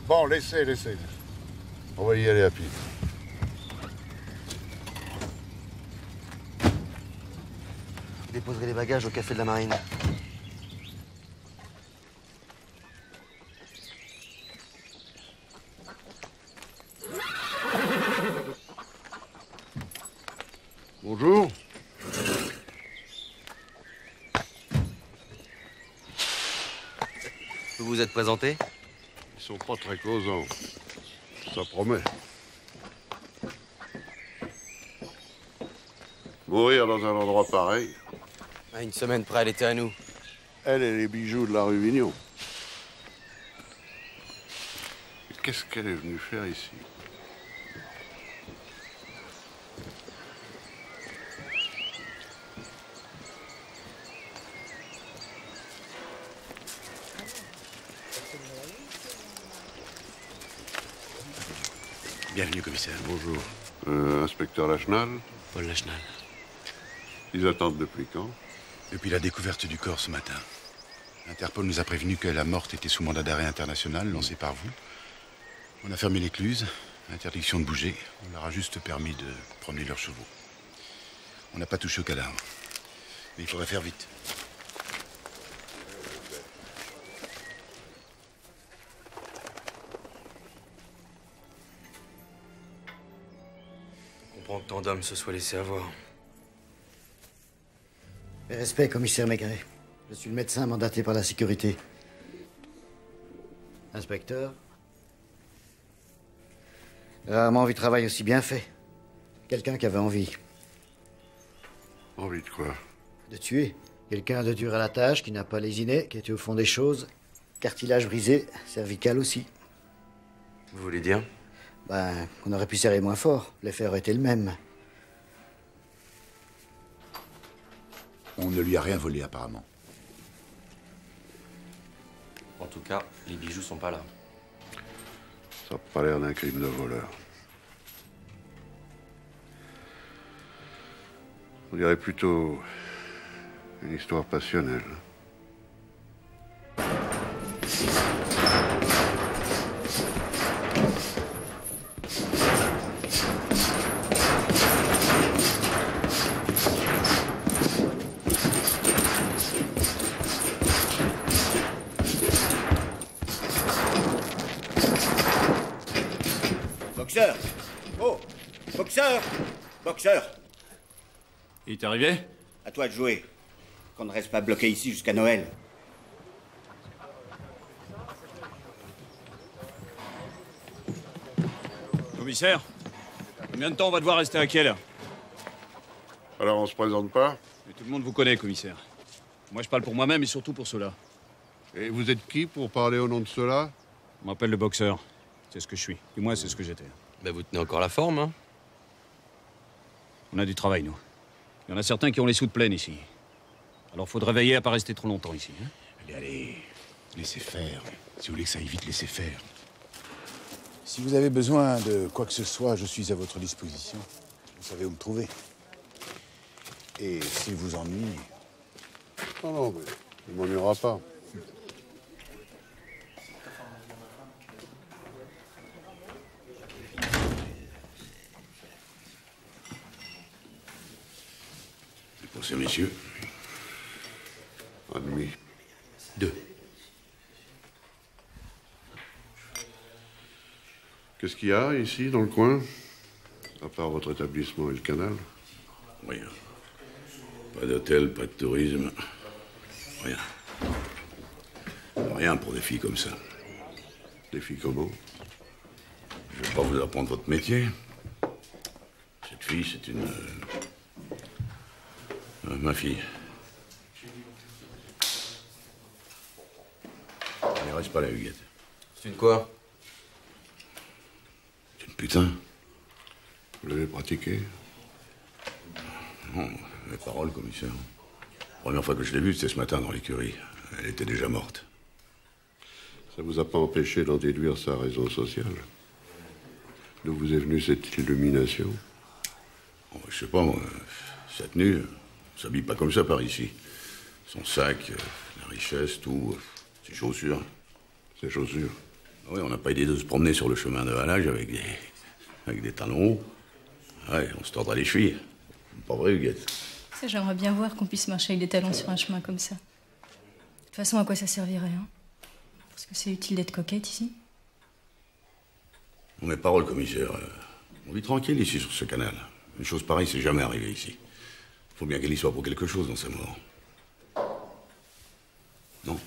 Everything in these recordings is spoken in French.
Bon, laissez. On va y aller à pied. Vous déposerez les bagages au café de la Marine. Bonjour. Vous vous êtes présenté? Ils sont pas très causants. Ça promet. Mourir dans un endroit pareil. À une semaine près, elle était à nous. Elle et les bijoux de la rue Vignon. Qu'est-ce qu'elle est venue faire ici? Bienvenue, commissaire. Bonjour. Inspecteur Lachenal? Paul Lachenal. Ils attendent depuis quand? Depuis la découverte du corps ce matin. Interpol nous a prévenu que la morte était sous mandat d'arrêt international, lancé par vous. On a fermé l'écluse, interdiction de bouger. On leur a juste permis de promener leurs chevaux. On n'a pas touché au cadavre. Mais il faudrait faire vite. Je comprends que tant d'hommes se soient laissés avoir. Mes respects, commissaire Maigret. Je suis le médecin mandaté par la sécurité. Inspecteur. Rarement vu travail aussi bien fait. Quelqu'un qui avait envie. Envie de quoi? De tuer. Quelqu'un de dur à la tâche, qui n'a pas lésiné, qui était au fond des choses. Cartilage brisé, cervical aussi. Vous voulez dire? Ben, on aurait pu serrer moins fort. L'effet aurait été le même. On ne lui a rien volé, apparemment. En tout cas, les bijoux sont pas là. Ça n'a pas l'air d'un crime de voleur. On dirait plutôt une histoire passionnelle. Boxeur! Oh! Boxeur! Boxeur! Il est arrivé? À toi de jouer. Qu'on ne reste pas bloqué ici jusqu'à Noël. Commissaire, combien de temps on va devoir rester à Kiel? Alors on se présente pas? Mais tout le monde vous connaît, commissaire. Moi, je parle pour moi-même et surtout pour cela. Et vous êtes qui pour parler au nom de cela? On m'appelle le boxeur. C'est ce que je suis. Du moins, c'est ce que j'étais. Ben, vous tenez encore la forme, hein? On a du travail, nous. Il y en a certains qui ont les sous de pleine ici. Alors, faudrait veiller à pas rester trop longtemps ici. Hein? Allez, laissez faire. Si vous voulez que ça aille vite, laissez faire. Si vous avez besoin de quoi que ce soit, je suis à votre disposition. Vous savez où me trouver. Et s'il vous ennuie... Non, mais il ne m'ennuiera pas. Pour ces messieurs. Admis. 2. Qu'est-ce qu'il y a ici, dans le coin? À part votre établissement et le canal? Rien. Pas d'hôtel, pas de tourisme. Rien. Rien pour des filles comme ça. Des filles comment? Je vais pas vous apprendre votre métier. Cette fille, c'est une... ma fille. Elle reste pas là, Huguette. C'est une quoi? C'est une putain. Vous l'avez pratiqué? Non, mes paroles, commissaire. La première fois que je l'ai vue, c'était ce matin dans l'écurie. Elle était déjà morte. Ça vous a pas empêché d'en déduire sa raison sociale? D'où vous est venue cette illumination? Oh, je sais pas, moi. Cette tenue, on s'habille pas comme ça par ici. Son sac, la richesse, tout, ses chaussures. Ses chaussures. Oui, on n'a pas idée de se promener sur le chemin de halage avec des talons hauts. Ouais, on se tordra les chevilles. Pas vrai, Huguette? Ça, j'aimerais bien voir qu'on puisse marcher avec des talons sur un chemin comme ça. De toute façon, à quoi ça servirait, hein? Parce que c'est utile d'être coquette ici. Mes paroles, commissaire. On vit tranquille ici sur ce canal. Une chose pareille, c'est jamais arrivé ici. Faut bien qu'elle y soit pour quelque chose dans sa mort. Non?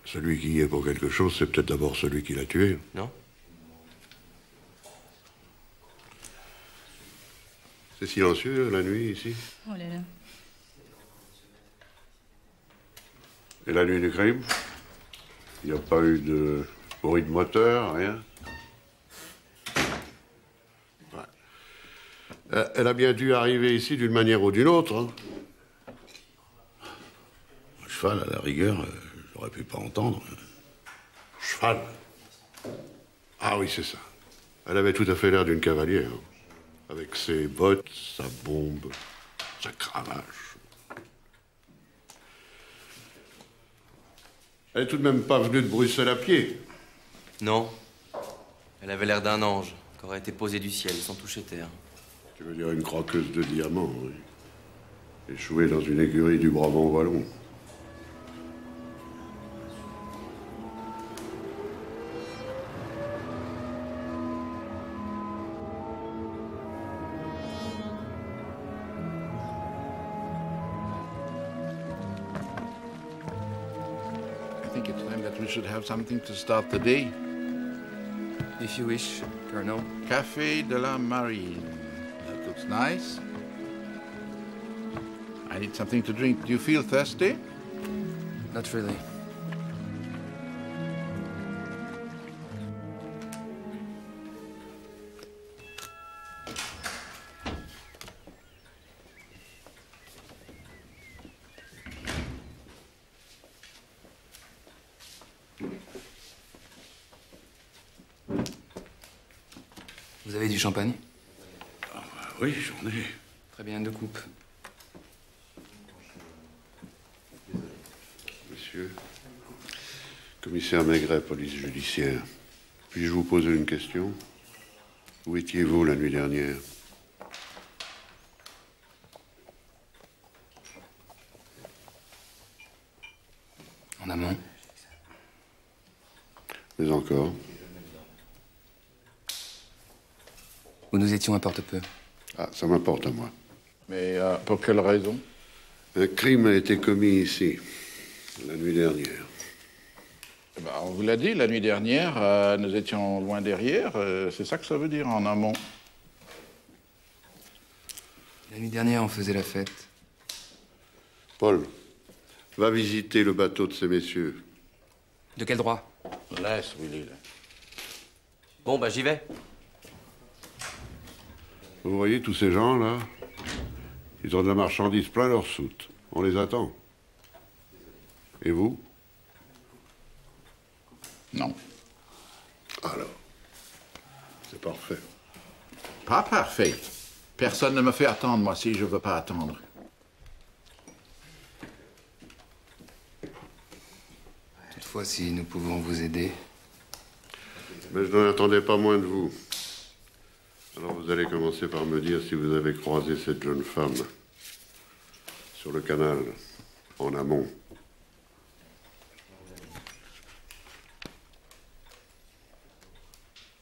Celui qui y est pour quelque chose, c'est peut-être d'abord celui qui l'a tué. Non? C'est silencieux la nuit ici. Oh là là. Et la nuit du crime? Il n'y a pas eu de bruit de moteur, rien? Ouais. Elle a bien dû arriver ici d'une manière ou d'une autre, hein? Un cheval, à la rigueur, j'aurais pu pas entendre. Cheval? Ah oui, c'est ça. Elle avait tout à fait l'air d'une cavalière. Avec ses bottes, sa bombe, sa cravache. Elle est tout de même pas venue de Bruxelles à pied. Non. Elle avait l'air d'un ange, qui aurait été posé du ciel sans toucher terre. Tu veux dire une croqueuse de diamants, oui. Échouée dans une écurie du Brabant wallon. I think it's time that we should have something to start the day. If you wish, Colonel. Café de la Marine. That looks nice. I need something to drink. Do you feel thirsty? Not really. Vous avez du champagne? Oui, j'en ai. Très bien, 2 coupes. Monsieur, commissaire Maigret, police judiciaire, puis-je vous poser une question? Où étiez-vous la nuit dernière? En amont. Mais encore? Où nous étions à Porte-Peu. Ah, ça m'importe à moi. Mais pour quelle raison? Un crime a été commis ici, la nuit dernière. Eh ben, on vous l'a dit, la nuit dernière, nous étions loin derrière. C'est ça que ça veut dire en amont. La nuit dernière, on faisait la fête. Paul, va visiter le bateau de ces messieurs. De quel droit? Laisse, Willy. Là. Bon, bah j'y vais. Vous voyez tous ces gens-là? Ils ont de la marchandise plein leur soute. On les attend. Et vous? Non. Alors, c'est parfait. Pas parfait. Personne ne me fait attendre, moi, si je veux pas attendre. Toutefois, si nous pouvons vous aider... Mais je n'en attendais pas moins de vous. Alors vous allez commencer par me dire si vous avez croisé cette jeune femme sur le canal, en amont.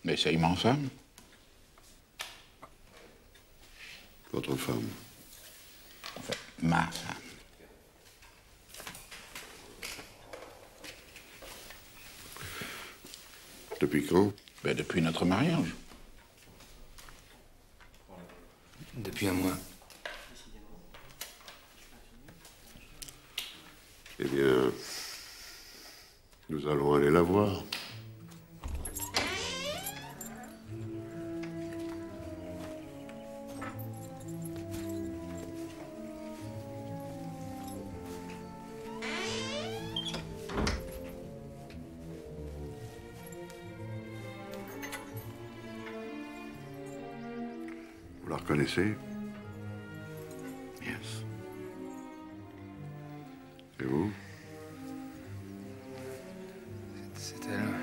Mais c'est ma femme. Votre femme. Enfin, ma femme. Depuis quand? Ben, depuis notre mariage. Depuis un mois. Eh bien, nous allons aller la voir. Vous la reconnaissez? Yes. Et vous? C'est elle.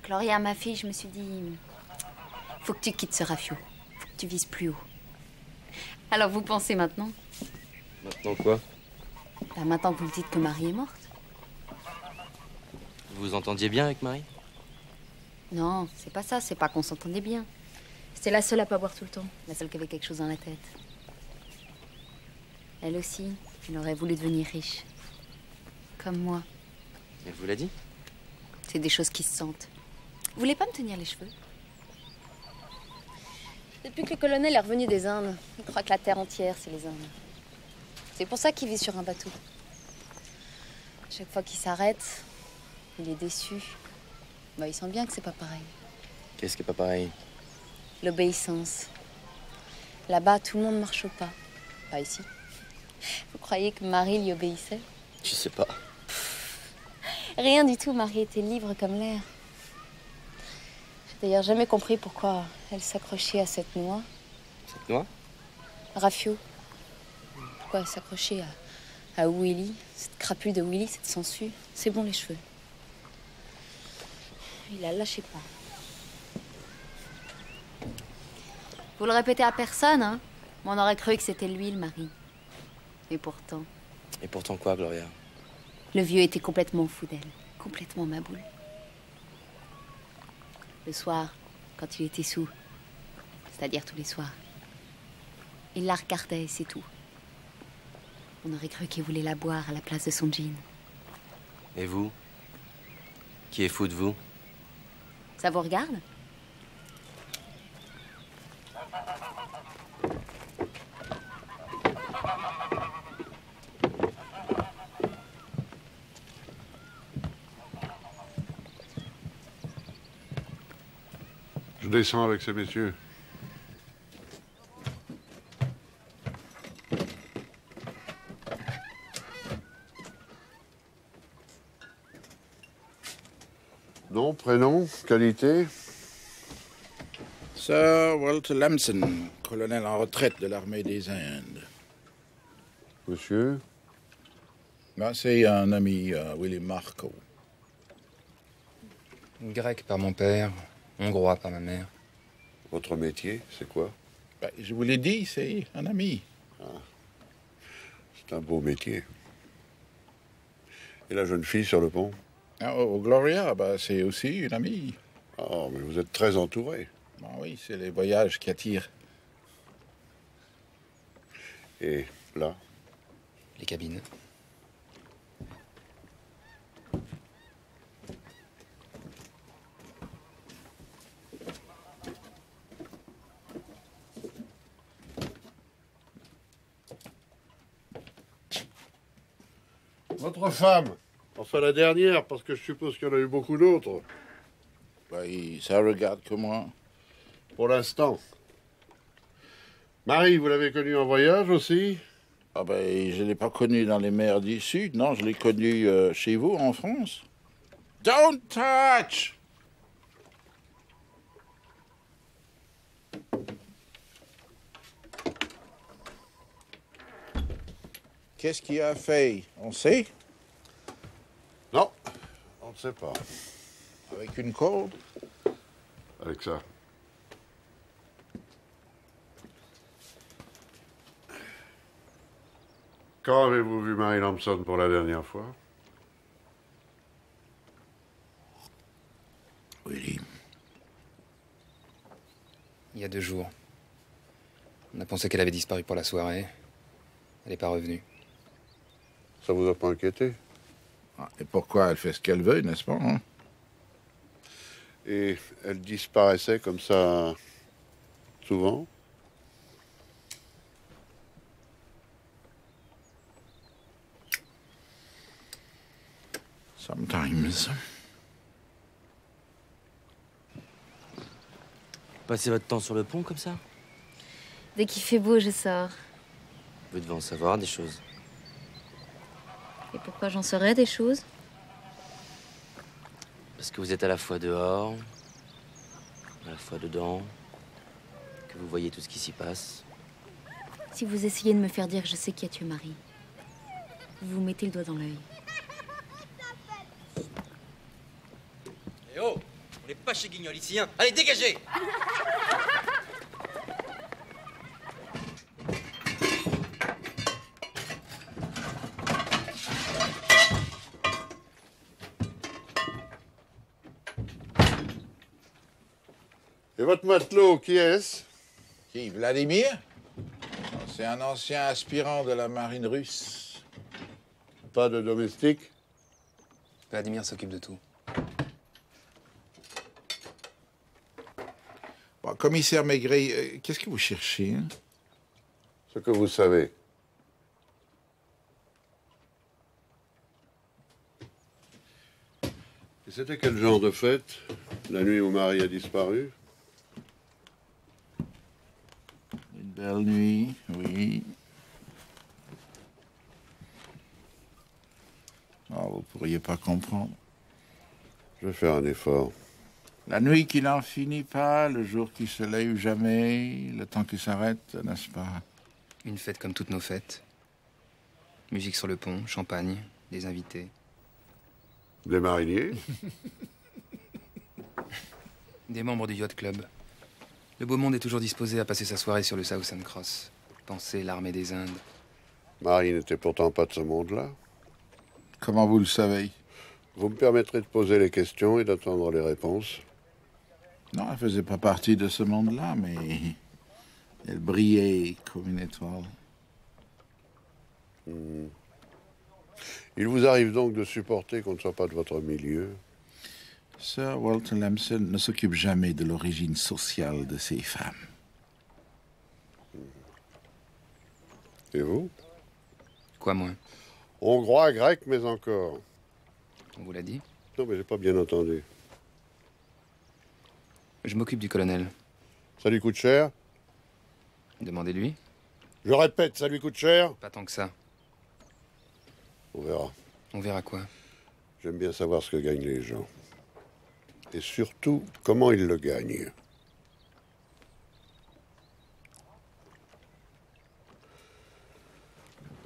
Gloria, ma fille, je me suis dit... Faut que tu quittes ce rafio. Faut que tu vises plus haut. Alors, vous pensez maintenant? Maintenant quoi? Bah, maintenant que vous le dites que Marie est morte. Vous vous entendiez bien avec Marie? Non, c'est pas ça. C'est pas qu'on s'entendait bien. C'était la seule à pas boire tout le temps. La seule qui avait quelque chose dans la tête. Elle aussi, elle aurait voulu devenir riche. Comme moi. Elle vous l'a dit? C'est des choses qui se sentent. Vous voulez pas me tenir les cheveux? Depuis que le colonel est revenu des Indes, il croit que la terre entière, c'est les Indes. C'est pour ça qu'il vit sur un bateau. Chaque fois qu'il s'arrête, il est déçu. Bah, il sent bien que c'est pas pareil. Qu'est-ce qui est pas pareil? L'obéissance. Là-bas, tout le monde marche au pas. Pas ici. Vous croyez que Marie lui obéissait? Je sais pas. Rien du tout, Marie était libre comme l'air. J'ai d'ailleurs jamais compris pourquoi elle s'accrochait à cette noix. Cette noix? Rafio. Pourquoi elle s'accrochait à Willy, cette crapule de Willy, cette sangsue. C'est bon les cheveux. Il la lâchait pas. Vous le répétez à personne, hein? On aurait cru que c'était lui, le mari. Et pourtant... Et pourtant quoi, Gloria? Le vieux était complètement fou d'elle. Complètement ma boule. Le soir, quand il était sous, c'est-à-dire tous les soirs, il la regardait et c'est tout. On aurait cru qu'il voulait la boire à la place de son jean. Et vous? Qui est fou de vous? Ça vous regarde? Je descends avec ces messieurs. Nom, prénom, qualité? Sir Walter Lamson, colonel en retraite de l'armée des Indes. Monsieur? Ben, c'est un ami, Willy Marco. Grec par mon père, hongrois par ma mère. Votre métier, c'est quoi? Ben, je vous l'ai dit, c'est un ami. C'est un beau métier. Et la jeune fille sur le pont? Oh, Gloria, ben, c'est aussi une amie. Oh, mais vous êtes très entouré. Ben oui, c'est les voyages qui attirent. Et là? Les cabines. Votre femme? Enfin, la dernière, parce que je suppose qu'il y en a eu beaucoup d'autres. Ben, ça regarde que moi. Pour l'instant. Marie, vous l'avez connue en voyage aussi? Ah ben, je ne l'ai pas connue dans les mers du Sud, non, je l'ai connue chez vous, en France. Don't touch! Qu'est-ce qu'il a fait? On sait? Non, on ne sait pas. Avec une corde? Avec ça. Quand avez-vous vu Marie Lamson pour la dernière fois? Willy. Il y a 2 jours. On a pensé qu'elle avait disparu pour la soirée. Elle n'est pas revenue. Ça vous a pas inquiété? Ah, et pourquoi elle fait ce qu'elle veut, n'est-ce pas? Hein? Et elle disparaissait comme ça souvent? Sometimes. Passez votre temps sur le pont comme ça? Dès qu'il fait beau, je sors. Vous devez en savoir des choses. Et pourquoi j'en saurais des choses? Parce que vous êtes à la fois dehors, à la fois dedans, que vous voyez tout ce qui s'y passe. Si vous essayez de me faire dire que je sais qui a tué Marie, vous vous mettez le doigt dans l'œil. Eh oh! On n'est pas chez Guignol ici, hein! Allez, dégagez! Et votre matelot, qui est-ce? Qui, Vladimir? C'est un ancien aspirant de la marine russe. Pas de domestique? Vladimir s'occupe de tout. Bon, commissaire Maigret, qu'est-ce que vous cherchez, hein? Ce que vous savez. Et c'était quel genre de fête, la nuit où Marie a disparu? Une belle nuit, oui. Oh, vous pourriez pas comprendre. Je vais faire un effort. La nuit qui n'en finit pas, le jour qui se lève jamais, le temps qui s'arrête, n'est-ce pas? Une fête comme toutes nos fêtes. Musique sur le pont, champagne, des invités. Des mariniers? Des membres du Yacht Club. Le beau monde est toujours disposé à passer sa soirée sur le Southern Cross. Penser l'armée des Indes. Marie n'était pourtant pas de ce monde-là. Comment vous le savez? Vous me permettrez de poser les questions et d'attendre les réponses. Non, elle faisait pas partie de ce monde-là, mais elle brillait comme une étoile. Il vous arrive donc de supporter qu'on ne soit pas de votre milieu? Sir Walter Lamson ne s'occupe jamais de l'origine sociale de ses femmes. Et vous? Quoi, moi? Hongrois, grec, mais encore. On vous l'a dit? Non, mais j'ai pas bien entendu. Je m'occupe du colonel. Ça lui coûte cher? Demandez-lui. Je répète, ça lui coûte cher? Pas tant que ça. On verra. On verra quoi? J'aime bien savoir ce que gagnent les gens. Et surtout, comment ils le gagnent.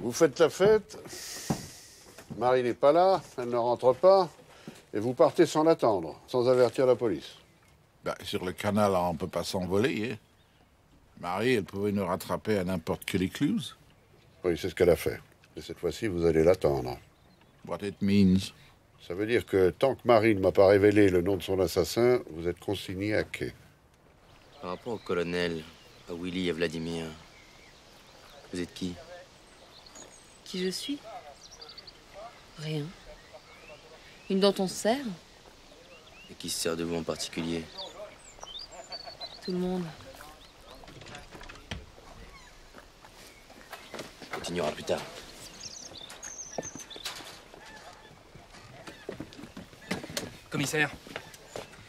Vous faites la fête, Marie n'est pas là, elle ne rentre pas, et vous partez sans l'attendre, sans avertir la police. Ben, sur le canal, on ne peut pas s'envoler. Hein? Marie, elle pouvait nous rattraper à n'importe quelle écluse. Oui, c'est ce qu'elle a fait. Et cette fois-ci, vous allez l'attendre. What it means. Ça veut dire que tant que Marie ne m'a pas révélé le nom de son assassin, vous êtes consigné à quai. Par rapport au colonel, à Willy et à Vladimir, vous êtes qui? Qui je suis? Rien. Une dont on se sert? Et qui se sert de vous en particulier? Tout le monde. On continuera plus tard. Commissaire,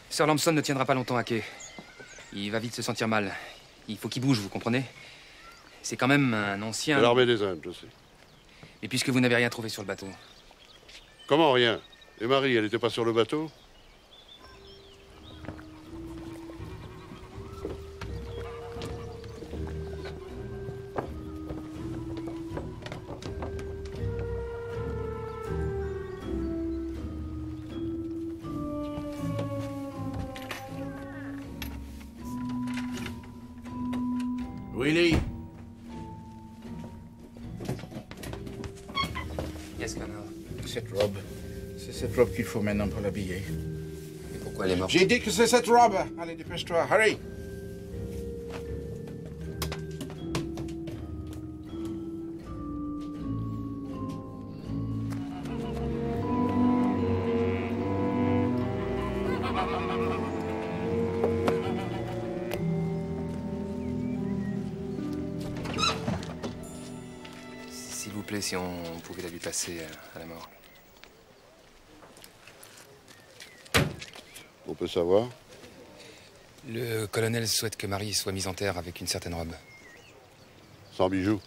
Sir Lamson ne tiendra pas longtemps à quai. Il va vite se sentir mal. Il faut qu'il bouge, vous comprenez? C'est quand même un ancien... De l'armée des Indes, je sais. Et puisque vous n'avez rien trouvé sur le bateau? Comment rien? Et Marie, elle n'était pas sur le bateau? Willy! Yes, Colonel. Cette robe. C'est cette robe qu'il faut maintenant pour l'habiller. Et pourquoi elle est morte? J'ai dit que c'est cette robe! Allez, dépêche-toi, hurry! S'il vous plaît, si on pouvait la lui passer à la mort. On peut savoir? Le colonel souhaite que Marie soit mise en terre avec une certaine robe. Sans bijoux.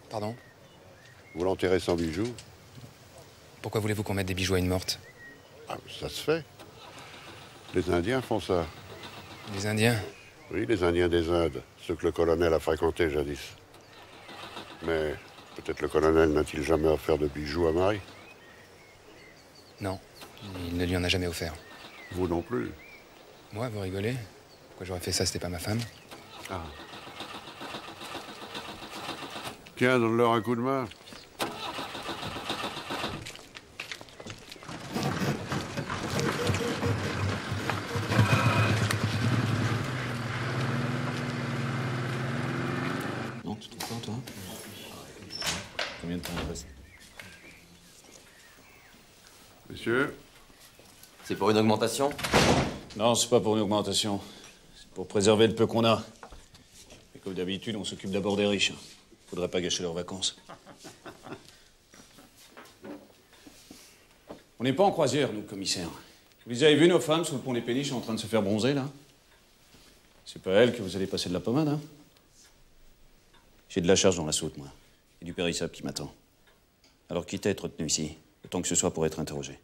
Pardon? Vous l'enterrez sans bijoux? Pourquoi voulez-vous qu'on mette des bijoux à une morte? Ah, ça se fait. Les Indiens font ça. Les Indiens? Oui, les Indiens des Indes, ceux que le colonel a fréquentés jadis. Mais peut-être le colonel n'a-t-il jamais offert de bijoux à Marie? Non, il ne lui en a jamais offert. Vous non plus. Moi, vous rigolez? Pourquoi j'aurais fait ça, c'était pas ma femme? Ah. Tiens, donne-leur un coup de main. Non, tu trouves pas, toi? Combien de temps il reste? Messieurs? C'est pour une augmentation? Non, c'est pas pour une augmentation. C'est pour préserver le peu qu'on a. Et comme d'habitude, on s'occupe d'abord des riches. Faudrait pas gâcher leurs vacances. On n'est pas en croisière, nous, commissaire. Vous avez vu nos femmes sous le pont des Péniches en train de se faire bronzer, là? C'est pas elles que vous allez passer de la pommade, hein? J'ai de la charge dans la soute, moi. Et du périssable qui m'attend. Alors quitte à être retenu ici, autant que ce soit pour être interrogé.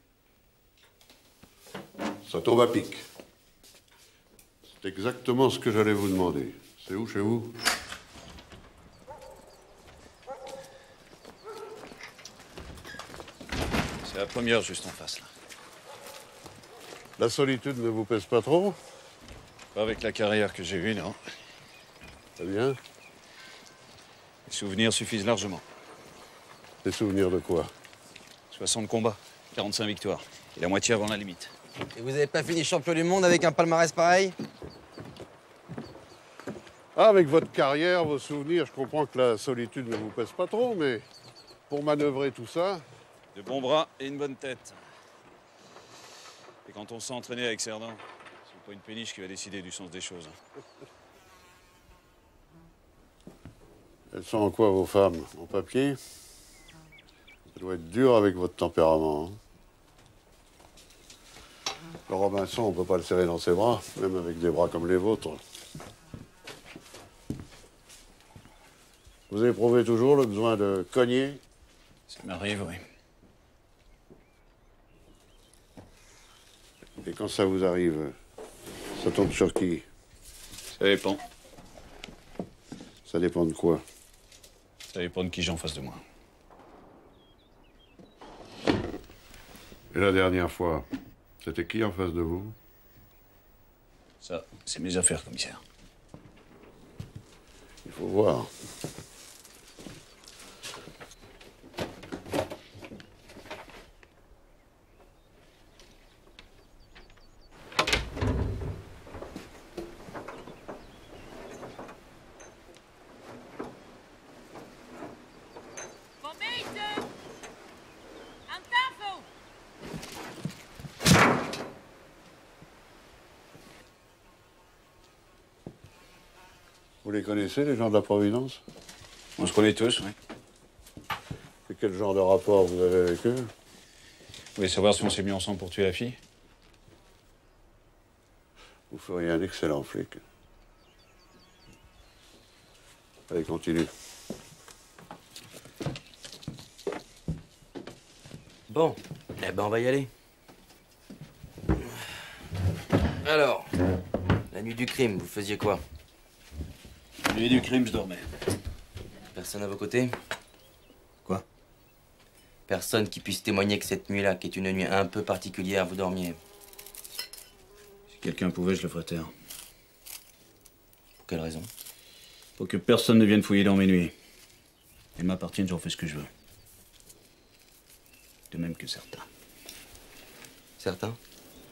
Ça tombe à pic. C'est exactement ce que j'allais vous demander. C'est où chez vous? C'est la première juste en face, là. La solitude ne vous pèse pas trop? Pas avec la carrière que j'ai eue, non. Très bien. Les souvenirs suffisent largement. Des souvenirs de quoi? 60 combats, 45 victoires. Et la moitié avant la limite. Et vous avez pas fini champion du monde avec un palmarès pareil? Ah, avec votre carrière, vos souvenirs, je comprends que la solitude ne vous pèse pas trop, mais pour manœuvrer tout ça... De bons bras et une bonne tête. Et quand on s'est entraîné avec Cerdan, c'est pas une péniche qui va décider du sens des choses. Elles sont en quoi, vos femmes? En papier? Ça doit être dur avec votre tempérament. Hein. Le Robinson, on peut pas le serrer dans ses bras, même avec des bras comme les vôtres. Vous éprouvez toujours le besoin de cogner? Ça m'arrive, oui. Et quand ça vous arrive, ça tombe sur qui? Ça dépend. Ça dépend de quoi? Ça dépend de qui j'ai en face de moi. Et la dernière fois, c'était qui en face de vous? Ça, c'est mes affaires, commissaire. Il faut voir. Vous les connaissez, les gens de la Providence? On se connaît tous, oui. Et quel genre de rapport vous avez avec eux? Vous voulez savoir si on s'est mis ensemble pour tuer la fille? Vous feriez un excellent flic. Allez, continue. Bon, eh ben on va y aller. Alors, la nuit du crime, vous faisiez quoi? La nuit du crime, je dormais. Personne à vos côtés? Quoi? Personne qui puisse témoigner que cette nuit-là, qui est une nuit un peu particulière, vous dormiez. Si quelqu'un pouvait, je le ferais taire. Pour quelle raison? Pour que personne ne vienne fouiller dans mes nuits. Elles m'appartiennent, j'en fais ce que je veux. De même que certains. Certains?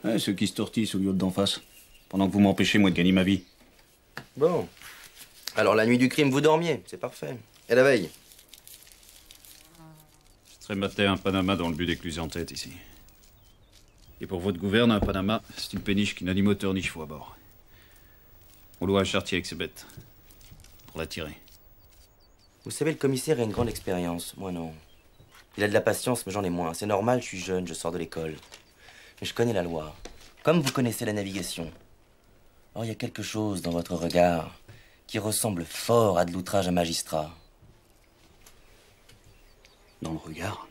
Ouais, ceux qui se tortillent sous le yacht d'en face. Pendant que vous m'empêchez, moi, de gagner ma vie. Bon. Alors, la nuit du crime, vous dormiez, c'est parfait. Et la veille? Je serais maté un Panama dans le but d'écluser en tête, ici. Et pour votre gouverne, un Panama, c'est une péniche qui n'a ni moteur ni chevaux à bord. On loue un chartier avec ses bêtes. Pour la tirer. Vous savez, le commissaire a une grande expérience. Moi, non. Il a de la patience, mais j'en ai moins. C'est normal, je suis jeune, je sors de l'école. Mais je connais la loi. Comme vous connaissez la navigation. Or, il y a quelque chose dans votre regard qui ressemble fort à de l'outrage à magistrat. Dans le regard?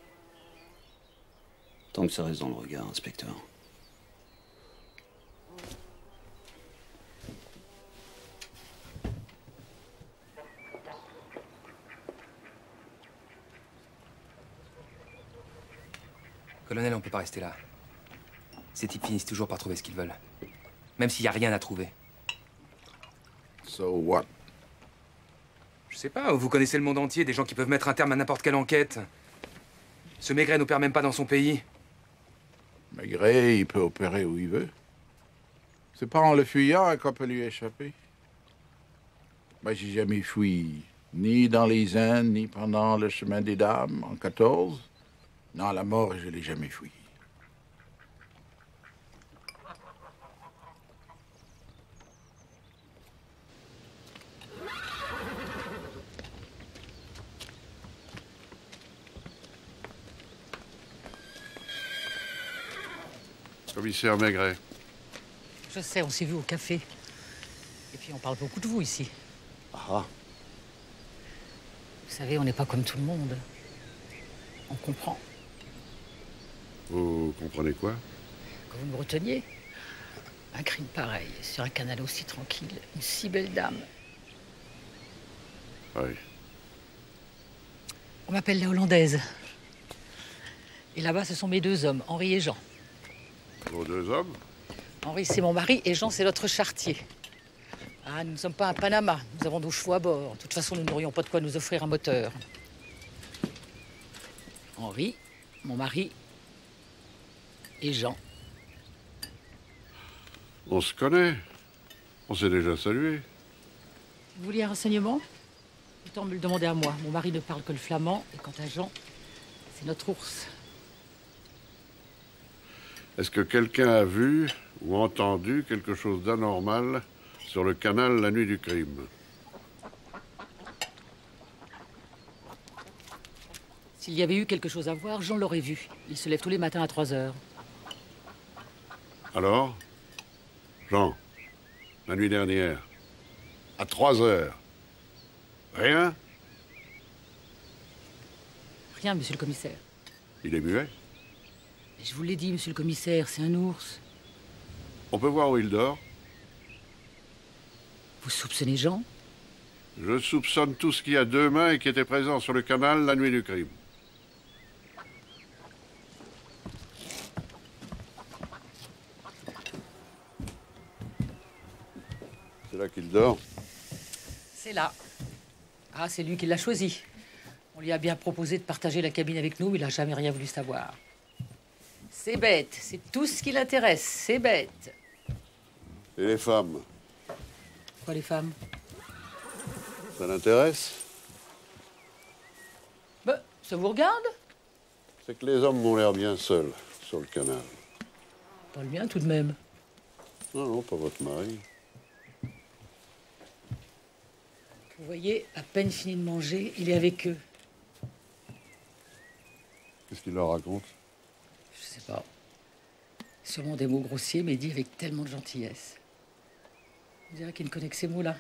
Tant que ça reste dans le regard, inspecteur. Colonel, on peut pas rester là. Ces types finissent toujours par trouver ce qu'ils veulent. Même s'il n'y a rien à trouver. So what? Je sais pas, vous connaissez le monde entier, des gens qui peuvent mettre un terme à n'importe quelle enquête. Ce Maigret n'opère même pas dans son pays. Maigret, il peut opérer où il veut. C'est pas en le fuyant qu'on peut lui échapper. Moi, j'ai jamais fui, ni dans les Indes, ni pendant le chemin des dames, en 14. Non, la mort, je l'ai jamais fui. Commissaire Maigret. Je sais, on s'est vu au café. Et puis on parle beaucoup de vous ici. Ah. Vous savez, on n'est pas comme tout le monde. On comprend. Vous comprenez quoi? Que vous me reteniez. Un crime pareil, sur un canal aussi tranquille. Une si belle dame. Oui. On m'appelle la Hollandaise. Et là-bas, ce sont mes deux hommes, Henri et Jean. Vos deux hommes? Henri, c'est mon mari, et Jean, c'est notre charretier. Ah, nous ne sommes pas à Panama. Nous avons 12 chevaux à bord. De toute façon, nous n'aurions pas de quoi nous offrir un moteur. Henri, mon mari, et Jean. On se connaît. On s'est déjà salué. Vous vouliez un renseignement? Autant me le demander à moi. Mon mari ne parle que le flamand, et quant à Jean, c'est notre ours. Est-ce que quelqu'un a vu ou entendu quelque chose d'anormal sur le canal la nuit du crime? S'il y avait eu quelque chose à voir, Jean l'aurait vu. Il se lève tous les matins à 3 heures. Alors? Jean, la nuit dernière, à 3 heures. Rien? Rien, monsieur le commissaire. Il est muet? Mais je vous l'ai dit, monsieur le commissaire, c'est un ours. On peut voir où il dort? Vous soupçonnez Jean? Je soupçonne tout ce qui a deux mains et qui était présent sur le canal la nuit du crime. C'est là qu'il dort? C'est là. Ah, c'est lui qui l'a choisi. On lui a bien proposé de partager la cabine avec nous, mais il n'a jamais rien voulu savoir. C'est bête, c'est tout ce qui l'intéresse, c'est bête. Et les femmes? Quoi, les femmes? Ça l'intéresse? Ben, ça vous regarde? C'est que les hommes m'ont l'air bien seuls sur le canal. Pas le mien, tout de même. Non, non, pas votre mari. Vous voyez, à peine fini de manger, il est avec eux. Qu'est-ce qu'il leur raconte? Je sais pas. Sûrement des mots grossiers, mais dits avec tellement de gentillesse. On dirait qu'il ne connaît que ces mots-là.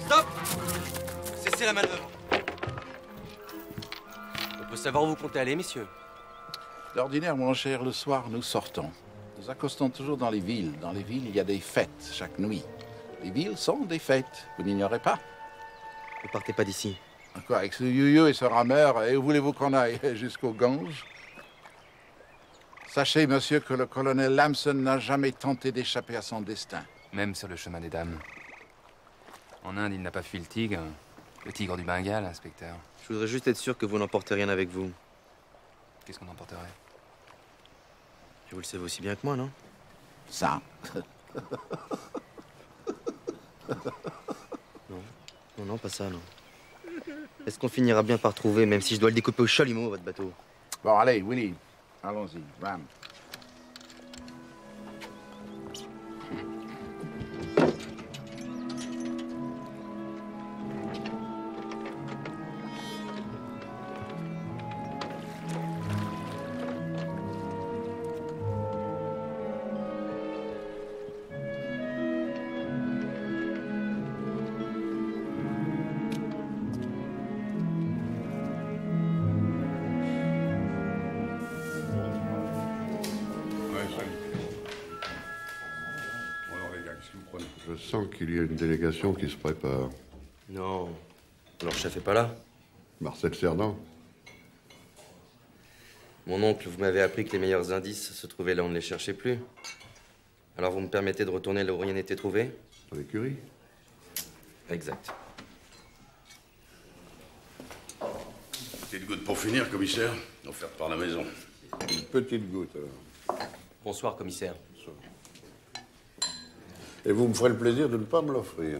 Stop! Cessez la manœuvre. On peut savoir où vous comptez aller, messieurs? D'ordinaire, mon cher, le soir, nous sortons. Nous accostons toujours dans les villes. Dans les villes, il y a des fêtes chaque nuit. Les villes sont des fêtes. Vous n'ignorez pas? Ne partez pas d'ici. Quoi, avec ce you-you et ce rameur, et où voulez-vous qu'on aille? Jusqu'au Gange? Sachez, monsieur, que le colonel Lamson n'a jamais tenté d'échapper à son destin. Même sur le chemin des dames. En Inde, il n'a pas fui le tigre du Bengale, inspecteur. Je voudrais juste être sûr que vous n'emportez rien avec vous. Qu'est-ce qu'on emporterait? Vous le savez aussi bien que moi, non? Ça? Non, non, pas ça, non. Est-ce qu'on finira bien par trouver, même si je dois le découper au chalumeau, votre bateau? Bon, allez, Willy, allons-y, bam. Je sens qu'il y a une délégation qui se prépare. Non. Alors, chef est pas là? Marcel Cerdan. Mon oncle, vous m'avez appris que les meilleurs indices se trouvaient là où on ne les cherchait plus. Alors, vous me permettez de retourner là où rien n'était trouvé? Dans l'écurie. Exact. Petite goutte pour finir, commissaire, offerte par la maison. Une petite goutte, alors. Bonsoir, commissaire. Bonsoir. Et vous me ferez le plaisir de ne pas me l'offrir.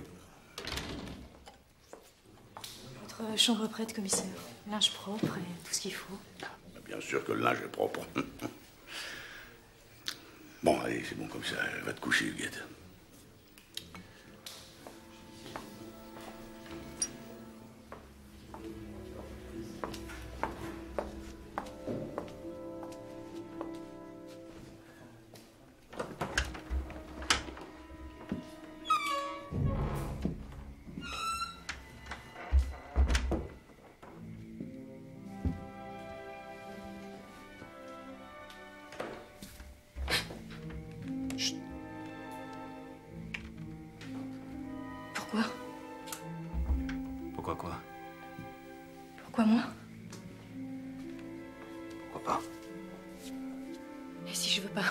Votre chambre prête, commissaire. Linge propre et tout ce qu'il faut. Bien sûr que le linge est propre. Bon, allez, c'est bon comme ça. Va te coucher, Huguette. Pourquoi? Pourquoi quoi? Pourquoi moi? Pourquoi pas? Et si je veux pas?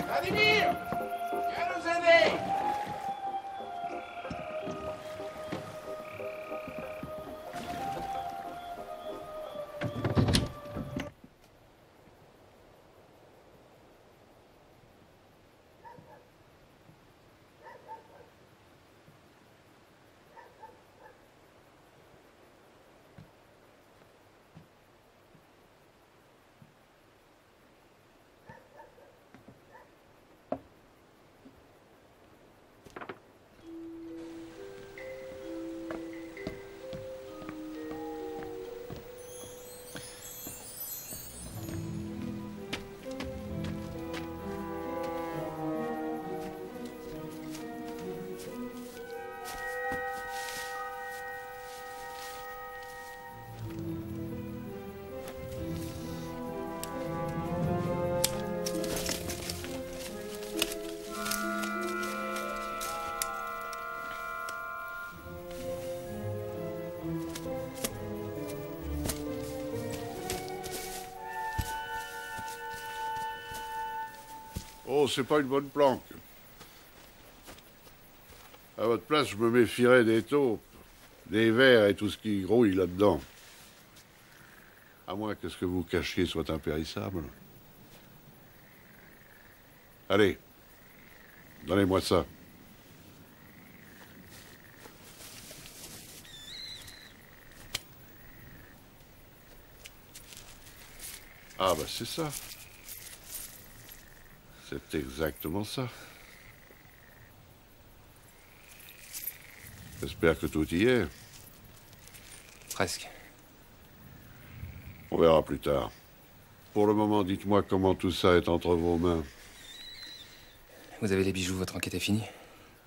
Vladimir! Viens nous aider! Oh, c'est pas une bonne planque. À votre place, je me méfierais des taupes, des vers et tout ce qui grouille là-dedans. À moins que ce que vous cachiez soit impérissable. Allez, donnez-moi ça. Ah, bah c'est ça. C'est exactement ça. J'espère que tout y est. Presque. On verra plus tard. Pour le moment, dites-moi comment tout ça est entre vos mains. Vous avez les bijoux, votre enquête est finie?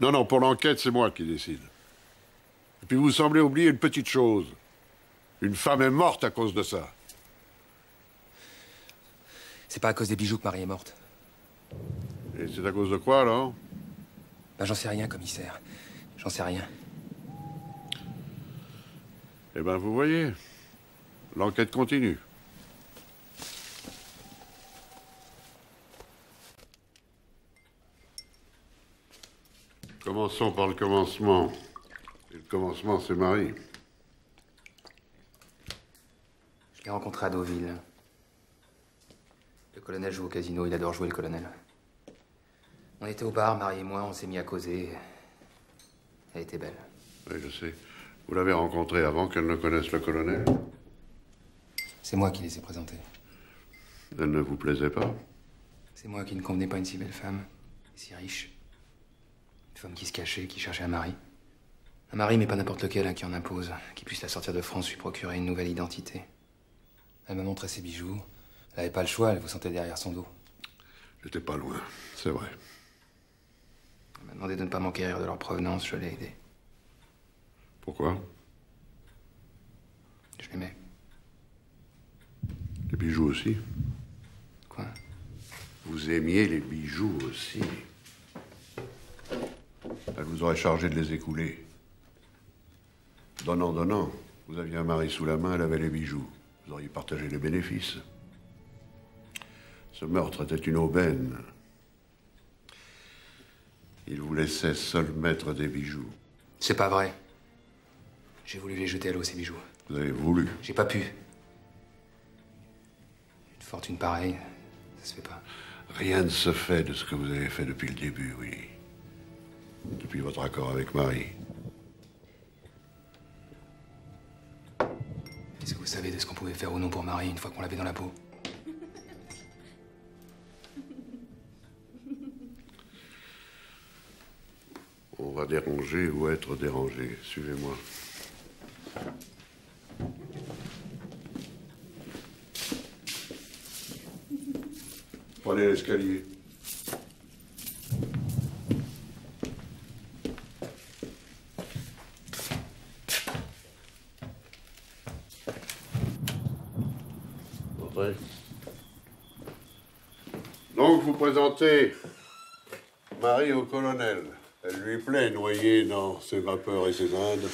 Non, non, pour l'enquête, c'est moi qui décide. Et puis vous semblez oublier une petite chose. Une femme est morte à cause de ça. C'est pas à cause des bijoux que Marie est morte. Et c'est à cause de quoi, alors? Ben, j'en sais rien, commissaire. J'en sais rien. Eh ben, vous voyez, l'enquête continue. Commençons par le commencement. Et le commencement, c'est Marie. Je l'ai rencontré à Deauville. Le colonel joue au casino, il adore jouer le colonel. On était au bar, Marie et moi, on s'est mis à causer. Elle était belle. Oui, je sais. Vous l'avez rencontrée avant qu'elle ne connaisse le colonel? C'est moi qui les ai présentés. Elle ne vous plaisait pas? C'est moi qui ne convenais pas à une si belle femme, si riche. Une femme qui se cachait, qui cherchait un mari. Un mari, mais pas n'importe lequel, hein, qui en impose, qui puisse la sortir de France, lui procurer une nouvelle identité. Elle m'a montré ses bijoux. Elle n'avait pas le choix, elle vous sentait derrière son dos. J'étais pas loin, c'est vrai. Elle m'a demandé de ne pas m'enquérir de leur provenance, je l'ai aidée. Pourquoi? Je l'aimais. Les bijoux aussi? Quoi? Vous aimiez les bijoux aussi. Elle vous aurait chargé de les écouler. Donnant, donnant. Vous aviez un mari sous la main, elle avait les bijoux. Vous auriez partagé les bénéfices. Ce meurtre était une aubaine. Il vous laissait seul maître des bijoux. C'est pas vrai. J'ai voulu les jeter à l'eau, ces bijoux. Vous avez voulu? J'ai pas pu. Une fortune pareille, ça se fait pas. Rien ne se fait de ce que vous avez fait depuis le début, oui. Depuis votre accord avec Marie. Qu'est-ce que vous savez de ce qu'on pouvait faire ou non pour Marie une fois qu'on l'avait dans la peau? On va déranger ou être dérangé. Suivez-moi. Prenez l'escalier. Entrez. Donc, vous présentez Marie au colonel. Elle lui plaît, noyée dans ses vapeurs et ses Indes.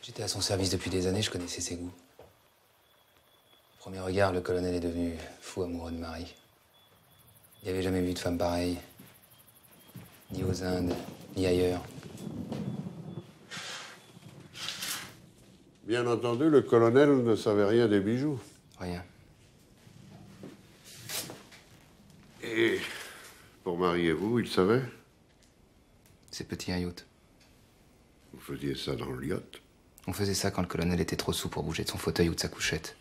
J'étais à son service depuis des années, je connaissais ses goûts. Au premier regard, le colonel est devenu fou amoureux de Marie. Il n'avait jamais vu de femme pareille. Ni aux Indes, ni ailleurs. Bien entendu, le colonel ne savait rien des bijoux. Rien. Et pour Marie et vous, il savait? C'est petit, un yacht. Vous faisiez ça dans le yacht? On faisait ça quand le colonel était trop sous pour bouger de son fauteuil ou de sa couchette.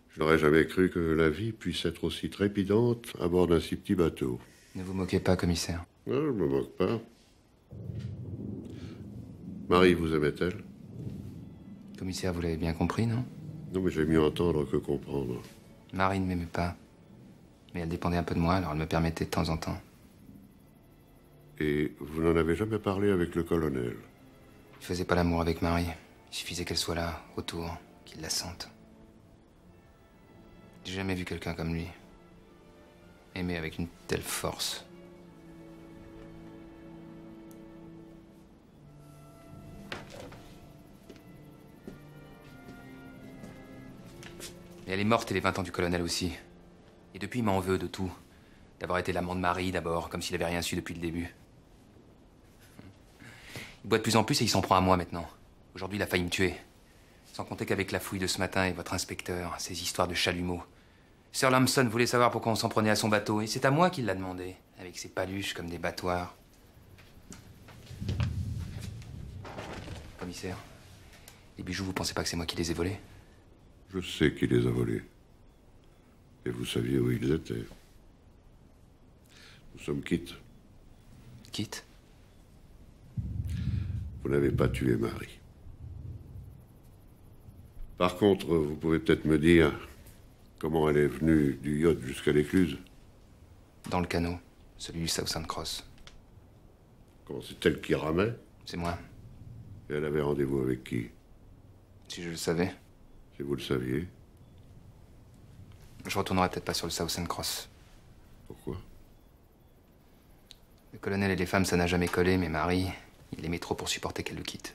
Je n'aurais jamais cru que la vie puisse être aussi trépidante à bord d'un si petit bateau. Ne vous moquez pas, commissaire. Non, je ne me moque pas. Marie vous aimait-elle? Commissaire, vous l'avez bien compris, non? Non, mais j'ai mieux entendre que comprendre. Marie ne m'aimait pas. Mais elle dépendait un peu de moi, alors elle me permettait de temps en temps. Et vous n'en avez jamais parlé avec le colonel? Je faisais pas l'amour avec Marie. Il suffisait qu'elle soit là, autour, qu'il la sente. J'ai jamais vu quelqu'un comme lui. Aimer avec une telle force. Mais elle est morte et les 20 ans du colonel aussi. Et depuis, il m'en veut de tout. D'avoir été l'amant de Marie, d'abord, comme s'il avait rien su depuis le début. Il boit de plus en plus et il s'en prend à moi maintenant. Aujourd'hui, il a failli me tuer. Sans compter qu'avec la fouille de ce matin et votre inspecteur, ces histoires de chalumeaux. Sir Lamson voulait savoir pourquoi on s'en prenait à son bateau, et c'est à moi qu'il l'a demandé, avec ses paluches comme des battoirs. Commissaire, les bijoux, vous pensez pas que c'est moi qui les ai volés? Je sais qui les a volés. Et vous saviez où ils étaient. Nous sommes quittes. Quitte? Vous n'avez pas tué Marie. Par contre, vous pouvez peut-être me dire comment elle est venue du yacht jusqu'à l'écluse? Dans le canot, celui du Southern Cross. Comment c'est elle qui ramait? C'est moi. Et elle avait rendez-vous avec qui? Si je le savais. Si vous le saviez. Je retournerai peut-être pas sur le Southern Cross. Pourquoi? Le colonel et les femmes, ça n'a jamais collé, mais Marie, il aimait trop pour supporter qu'elle le quitte.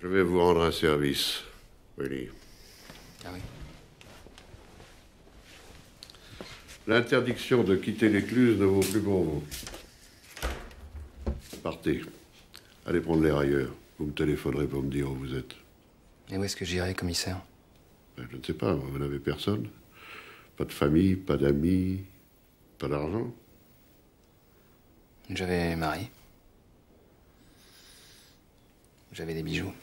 Je vais vous rendre un service, Willy. Ah oui? L'interdiction de quitter l'écluse ne vaut plus pour vous. Partez. Allez prendre l'air ailleurs. Vous me téléphonerez pour me dire où vous êtes. Et où est-ce que j'irai, commissaire? Ben, je ne sais pas, vous n'avez personne. Pas de famille, pas d'amis, pas d'argent. J'avais Marie. J'avais des bijoux.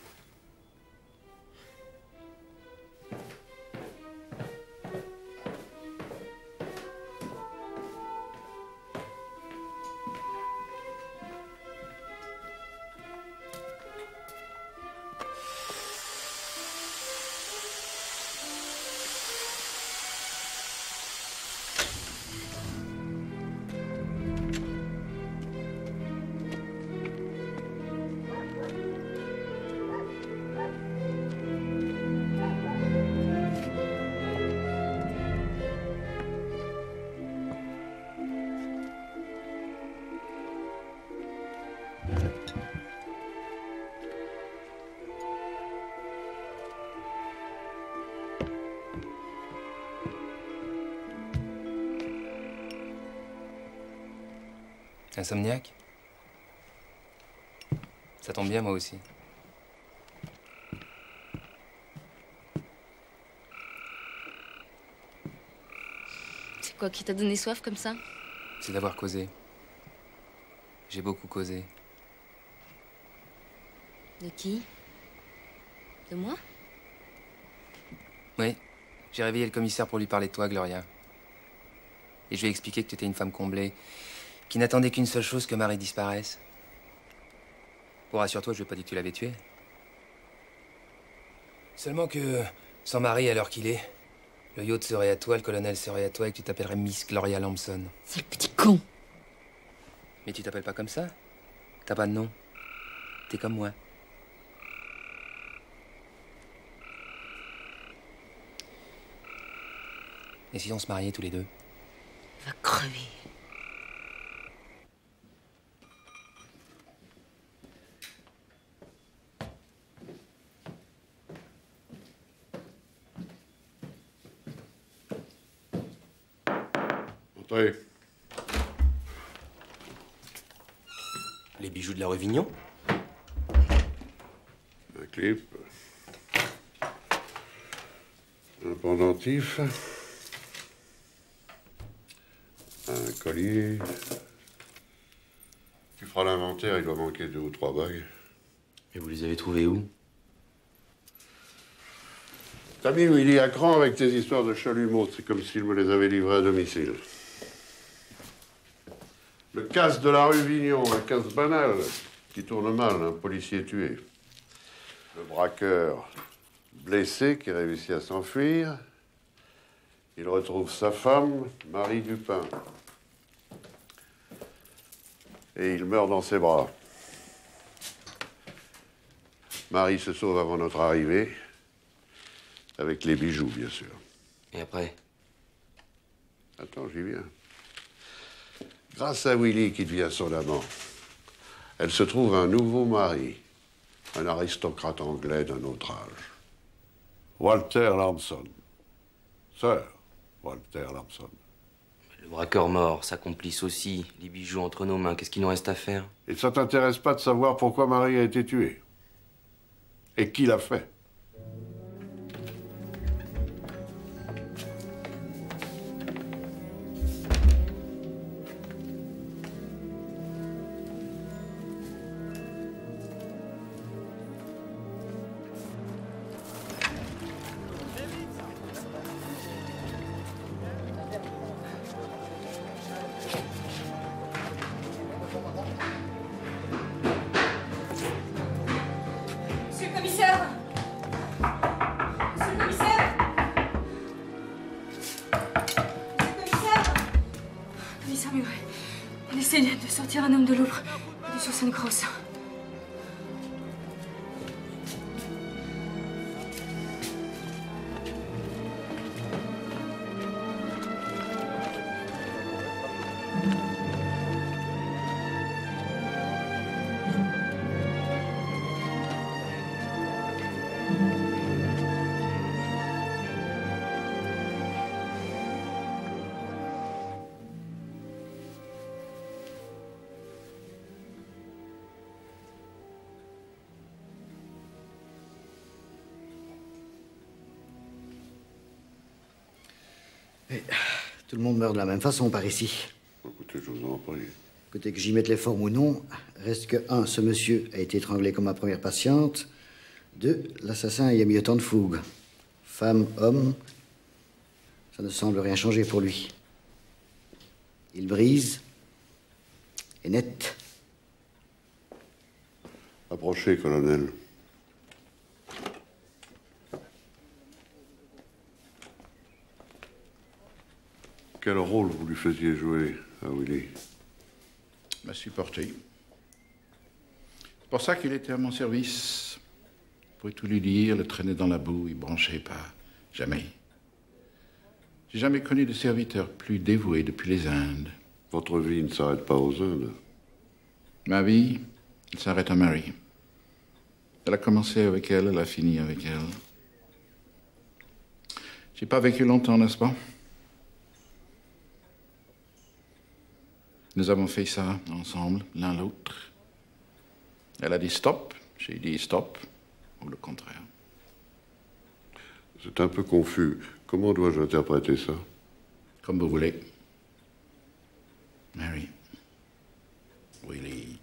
Insomniaque? Ça tombe bien, moi aussi. C'est quoi qui t'a donné soif comme ça? C'est d'avoir causé. J'ai beaucoup causé. De qui? De moi? Oui. J'ai réveillé le commissaire pour lui parler de toi, Gloria. Et je lui ai expliqué que tu étais une femme comblée, qui n'attendait qu'une seule chose, que Marie disparaisse. Bon, rassure-toi, je lui ai pas dit que tu l'avais tuée. Seulement que, sans Marie à l'heure qu'il est, le yacht serait à toi, le colonel serait à toi et que tu t'appellerais Miss Gloria Lamson. C'est le petit con. Mais tu t'appelles pas comme ça? T'as pas de nom. T'es comme moi. Et si on se mariait tous les deux? Va crever. Entrez. Les bijoux de la rue Vignon? Un clip. Un pendentif. Un collier. Tu feras l'inventaire, il doit manquer 2 ou 3 bagues. Et vous les avez trouvés où? T'as mis Willy à cran avec tes histoires de chalumeau. C'est comme s'il me les avait livrés à domicile. Le casse de la rue Vignon, un casse banal, qui tourne mal, un policier tué. Le braqueur blessé qui réussit à s'enfuir. Il retrouve sa femme, Marie Dupin. Et il meurt dans ses bras. Marie se sauve avant notre arrivée, avec les bijoux, bien sûr. Et après? Attends, j'y viens. Grâce à Willy qui devient son amant, elle se trouve un nouveau mari, un aristocrate anglais d'un autre âge. Walter Lamson. Sir Walter Lamson. Le braqueur mort, sa complice aussi, les bijoux entre nos mains, qu'est-ce qu'il nous reste à faire? Et ça t'intéresse pas de savoir pourquoi Marie a été tuée? Et qui l'a fait? Monsieur le commissaire! Monsieur le commissaire! Monsieur le commissaire! Commissaire Murray, on essaie de sortir un homme de Louvre du Southern Cross. Et tout le monde meurt de la même façon par ici. Écoutez, je vous en prie. Écoutez, que j'y mette les formes ou non, reste que 1, ce monsieur a été étranglé comme ma première patiente. 2, l'assassin y a mis autant de fougue. Femme, homme, ça ne semble rien changer pour lui. Il brise, et net. Approchez, colonel. Quel rôle vous lui faisiez jouer à Willy? M'a supporté. C'est pour ça qu'il était à mon service. Vous pouvez tout lui dire, le traîner dans la boue, il branchait pas. Jamais. J'ai jamais connu de serviteur plus dévoué depuis les Indes. Votre vie ne s'arrête pas aux Indes. Ma vie, elle s'arrête à Marie. Elle a commencé avec elle, elle a fini avec elle. J'ai pas vécu longtemps, n'est-ce pas? Nous avons fait ça ensemble, l'un l'autre. Elle a dit stop, j'ai dit stop, ou le contraire. C'est un peu confus. Comment dois-je interpréter ça? Comme vous voulez. Mary. Willy.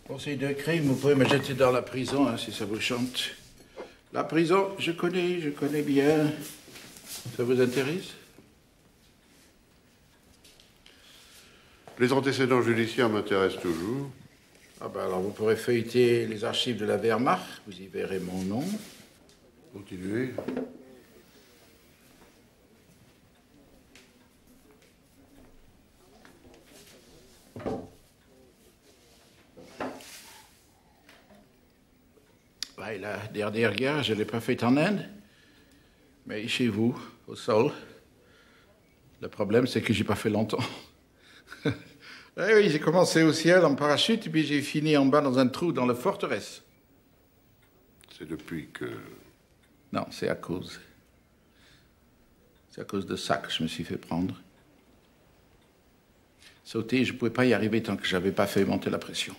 Pour ces 2 crimes, vous pouvez me jeter dans la prison, hein, si ça vous chante. La prison, je connais bien. Ça vous intéresse? Les antécédents judiciaires m'intéressent toujours. Ah ben alors vous pourrez feuilleter les archives de la Wehrmacht, vous y verrez mon nom. Continuez. Ouais, la dernière guerre, je ne l'ai pas faite en Inde, mais chez vous, au sol. Le problème, c'est que j'ai pas fait longtemps. Eh oui, j'ai commencé au ciel en parachute, et puis j'ai fini en bas dans un trou dans la forteresse. C'est depuis que... Non, c'est à cause. C'est à cause de ça que je me suis fait prendre. Sauter, je ne pouvais pas y arriver tant que je n'avais pas fait monter la pression.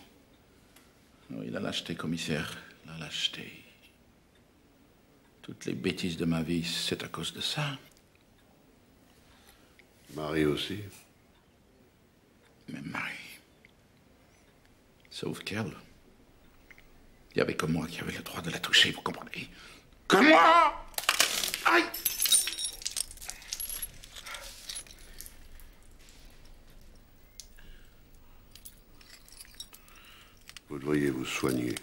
Oui, la lâcheté, commissaire, la lâcheté. Toutes les bêtises de ma vie, c'est à cause de ça. Marie aussi. Mais Marie... Sauf qu'elle... Il n'y avait que moi qui avait le droit de la toucher, vous comprenez? Que moi! Aïe! Vous devriez vous soigner.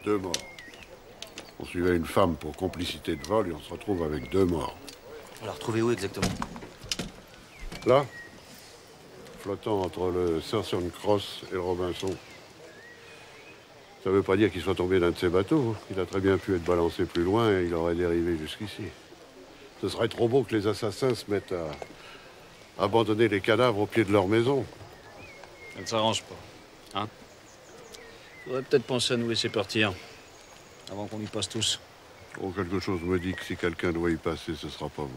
Deux morts. On suivait une femme pour complicité de vol et on se retrouve avec 2 morts. On l'a retrouvé où exactement? Là, flottant entre le Southern Cross et le Robinson. Ça veut pas dire qu'il soit tombé d'un de ces bateaux. Il a très bien pu être balancé plus loin et il aurait dérivé jusqu'ici. Ce serait trop beau que les assassins se mettent à abandonner les cadavres au pied de leur maison. Ça ne s'arrange pas, hein? Faudrait peut-être penser à nous laisser partir, avant qu'on y passe tous. Oh, quelque chose me dit que si quelqu'un doit y passer, ce sera pas vous.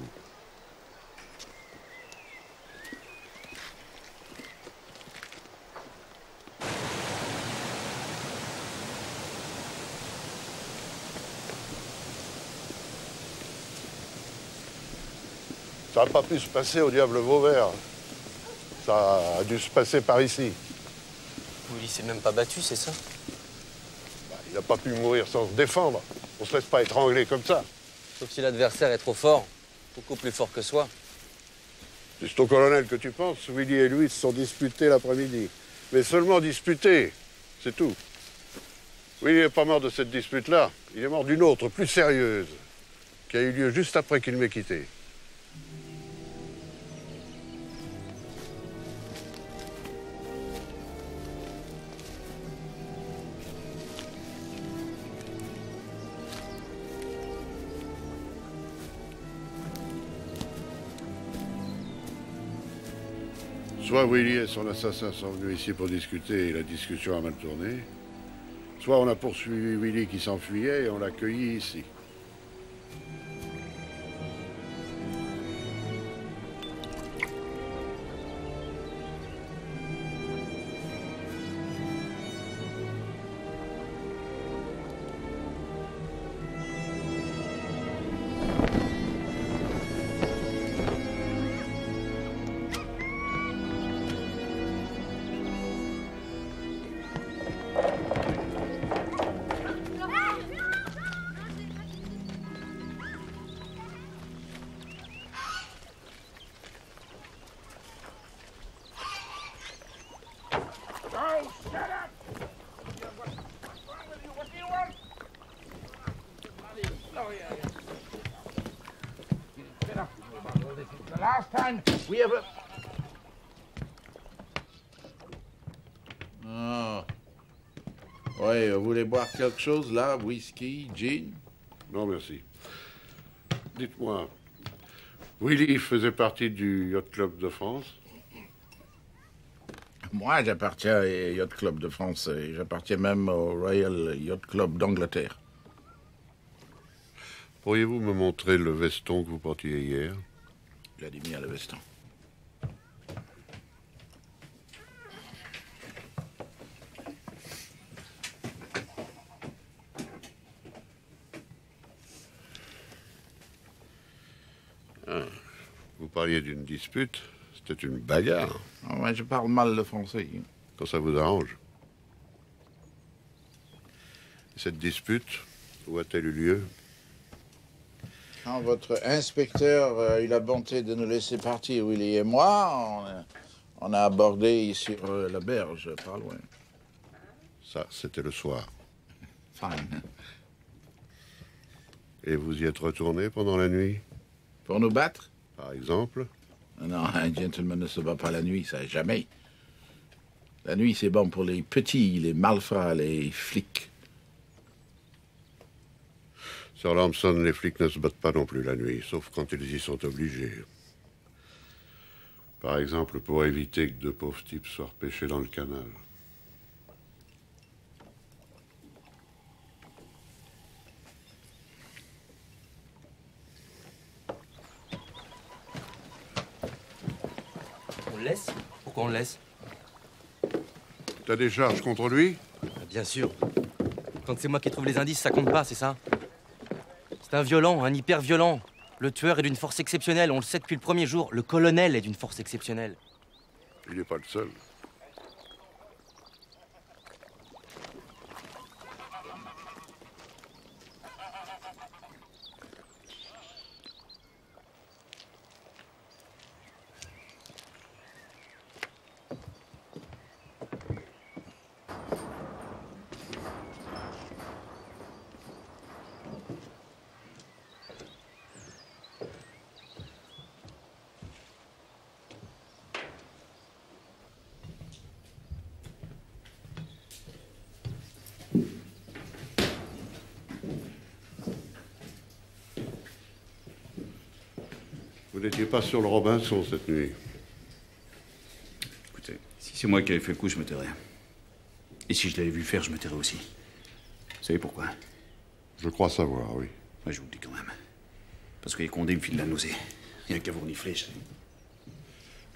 Ça n'a pas pu se passer au diable Vauvert. Ça a dû se passer par ici. Willy s'est même pas battu, c'est ça? Il n'a pas pu mourir sans se défendre. On se laisse pas étrangler comme ça. Sauf si l'adversaire est trop fort, beaucoup plus fort que soi. C'est au colonel que tu penses. Willy et lui se sont disputés l'après-midi. Mais seulement disputés, c'est tout. Willy n'est pas mort de cette dispute-là. Il est mort d'une autre, plus sérieuse, qui a eu lieu juste après qu'il m'ait quitté. Soit Willy et son assassin sont venus ici pour discuter et la discussion a mal tourné, soit on a poursuivi Willy qui s'enfuyait et on l'a accueilli ici. Ah. Ouais, vous voulez boire quelque chose, là? Whisky, gin? Non, merci. Dites-moi, Willy faisait partie du Yacht Club de France? Moi, j'appartiens au Yacht Club de France et j'appartiens même au Royal Yacht Club d'Angleterre. Pourriez-vous me montrer le veston que vous portiez hier? Vladimir, le veston. Ah, vous parliez d'une dispute. C'était une bagarre. Oh, ouais, je parle mal le français. Quand ça vous arrange. Cette dispute, où a-t-elle eu lieu? Quand votre inspecteur a eu la bonté de nous laisser partir, Willy et moi, on a abordé sur la berge, pas loin. Ça, c'était le soir. Fine. Et vous y êtes retourné pendant la nuit? Pour nous battre? Par exemple? Non, un gentleman ne se bat pas la nuit, ça, jamais. La nuit, c'est bon pour les petits, les malfrats, les flics. Sir Lampson, les flics ne se battent pas non plus la nuit, sauf quand ils y sont obligés. Par exemple, pour éviter que de pauvres types soient repêchés dans le canal. On le laisse? Pourquoi on le laisse? T'as des charges contre lui? Bien sûr. Quand c'est moi qui trouve les indices, ça compte pas, c'est ça? C'est un violent, un hyper violent. Le tueur est d'une force exceptionnelle, on le sait depuis le premier jour. Le colonel est d'une force exceptionnelle. Il n'est pas le seul. Vous n'étiez pas sur le Robinson cette nuit. Écoutez, si c'est moi qui avais fait le coup, je me tairais. Et si je l'avais vu faire, je me tairais aussi. Vous savez pourquoi? Je crois savoir, oui. Moi, je vous le dis quand même. Parce que les condés me filent la nausée. Rien qu'à vous renifler, je sais.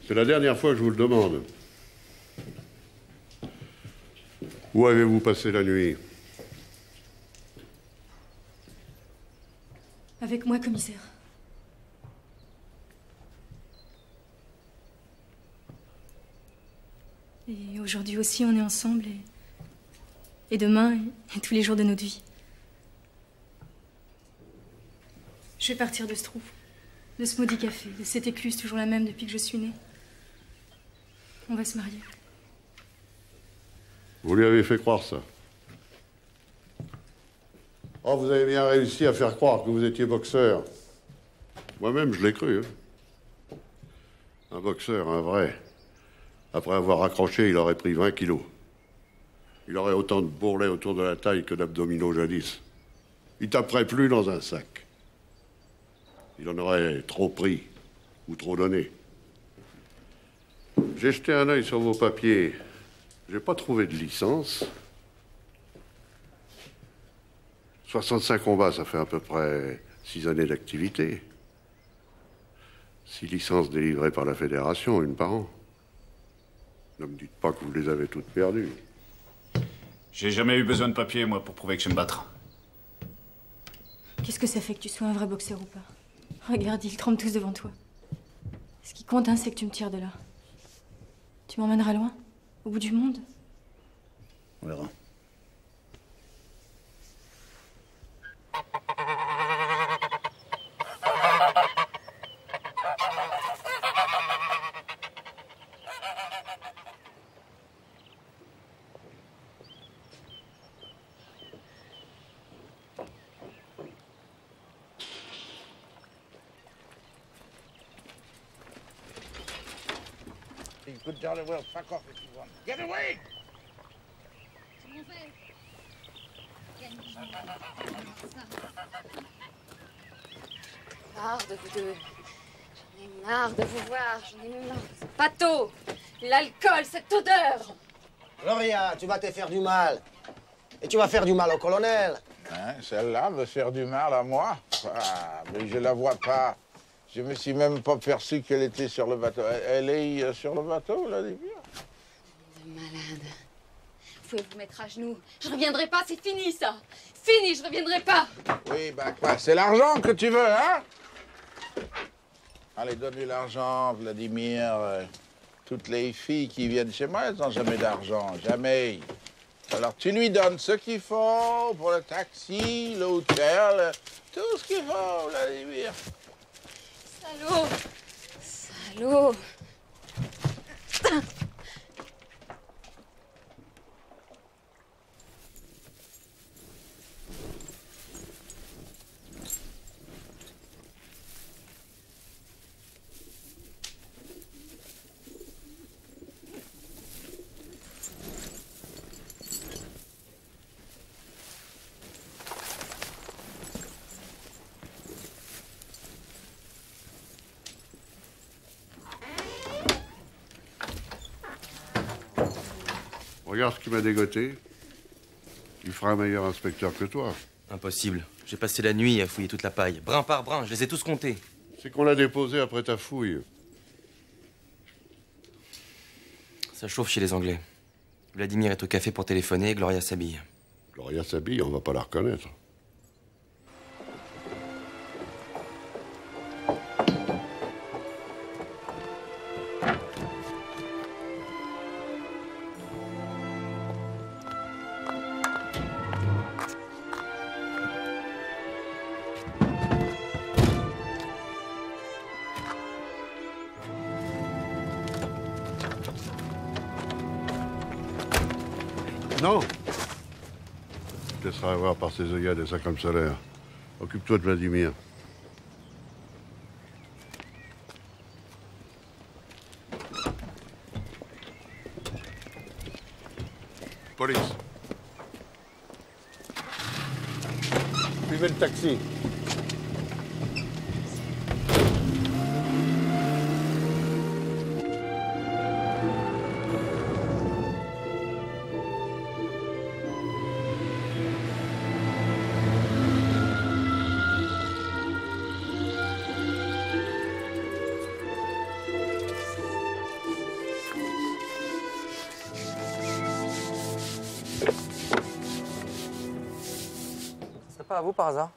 C'est la dernière fois que je vous le demande. Où avez-vous passé la nuit? Avec moi, commissaire. Et aujourd'hui aussi, on est ensemble. Et demain, et tous les jours de notre vie. Je vais partir de ce trou, de ce maudit café, de cette écluse toujours la même depuis que je suis née. On va se marier. Vous lui avez fait croire ça. Oh, vous avez bien réussi à faire croire que vous étiez boxeur. Moi-même, je l'ai cru. Hein. Un boxeur, un vrai. Après avoir accroché, il aurait pris 20 kilos. Il aurait autant de bourrelets autour de la taille que d'abdominaux jadis. Il taperait plus dans un sac. Il en aurait trop pris ou trop donné. J'ai jeté un œil sur vos papiers. J'ai pas trouvé de licence. 65 combats, ça fait à peu près 6 années d'activité. 6 licences délivrées par la Fédération, une par an. Ne me dites pas que vous les avez toutes perdues. J'ai jamais eu besoin de papier, moi, pour prouver que je sais me battre. Qu'est-ce que ça fait que tu sois un vrai boxeur ou pas? Regarde, ils tremblent tous devant toi. Ce qui compte, hein, c'est que tu me tires de là. Tu m'emmèneras loin? Au bout du monde? On verra. Good jolly well, fuck off if you want. Get away! Marre de vous deux. J'en ai marre de vous voir. J'en ai marre de ce bateau. L'alcool, cette odeur. Gloria, tu vas te faire du mal. Et tu vas faire du mal au colonel. Hein, celle-là veut faire du mal à moi? Ah, mais je la vois pas. Je me suis même pas perçu qu'elle était sur le bateau. Elle est sur le bateau, là, les vieux? De malade. Vous pouvez vous mettre à genoux. Je reviendrai pas, c'est fini, ça. Fini, je reviendrai pas. Oui, bah quoi, c'est l'argent que tu veux, hein? Allez, donne-lui l'argent, Vladimir. Toutes les filles qui viennent chez moi, elles n'ont jamais d'argent, jamais. Alors tu lui donnes ce qu'il faut pour le taxi, l'hôtel, tout ce qu'il faut, Vladimir. Salaud. Salaud. Regarde ce qui m'a dégoté. Il fera un meilleur inspecteur que toi. Impossible. J'ai passé la nuit à fouiller toute la paille. Brin par brin, je les ai tous comptés. C'est qu'on l'a déposé après ta fouille. Ça chauffe chez les Anglais. Vladimir est au café pour téléphoner et Gloria s'habille. Gloria s'habille, on va pas la reconnaître. Non. Je te laisserai avoir par ses œillades et ça comme salaire. Occupe-toi de Vladimir. Police. Suivez le taxi. C'est pas à vous par hasard?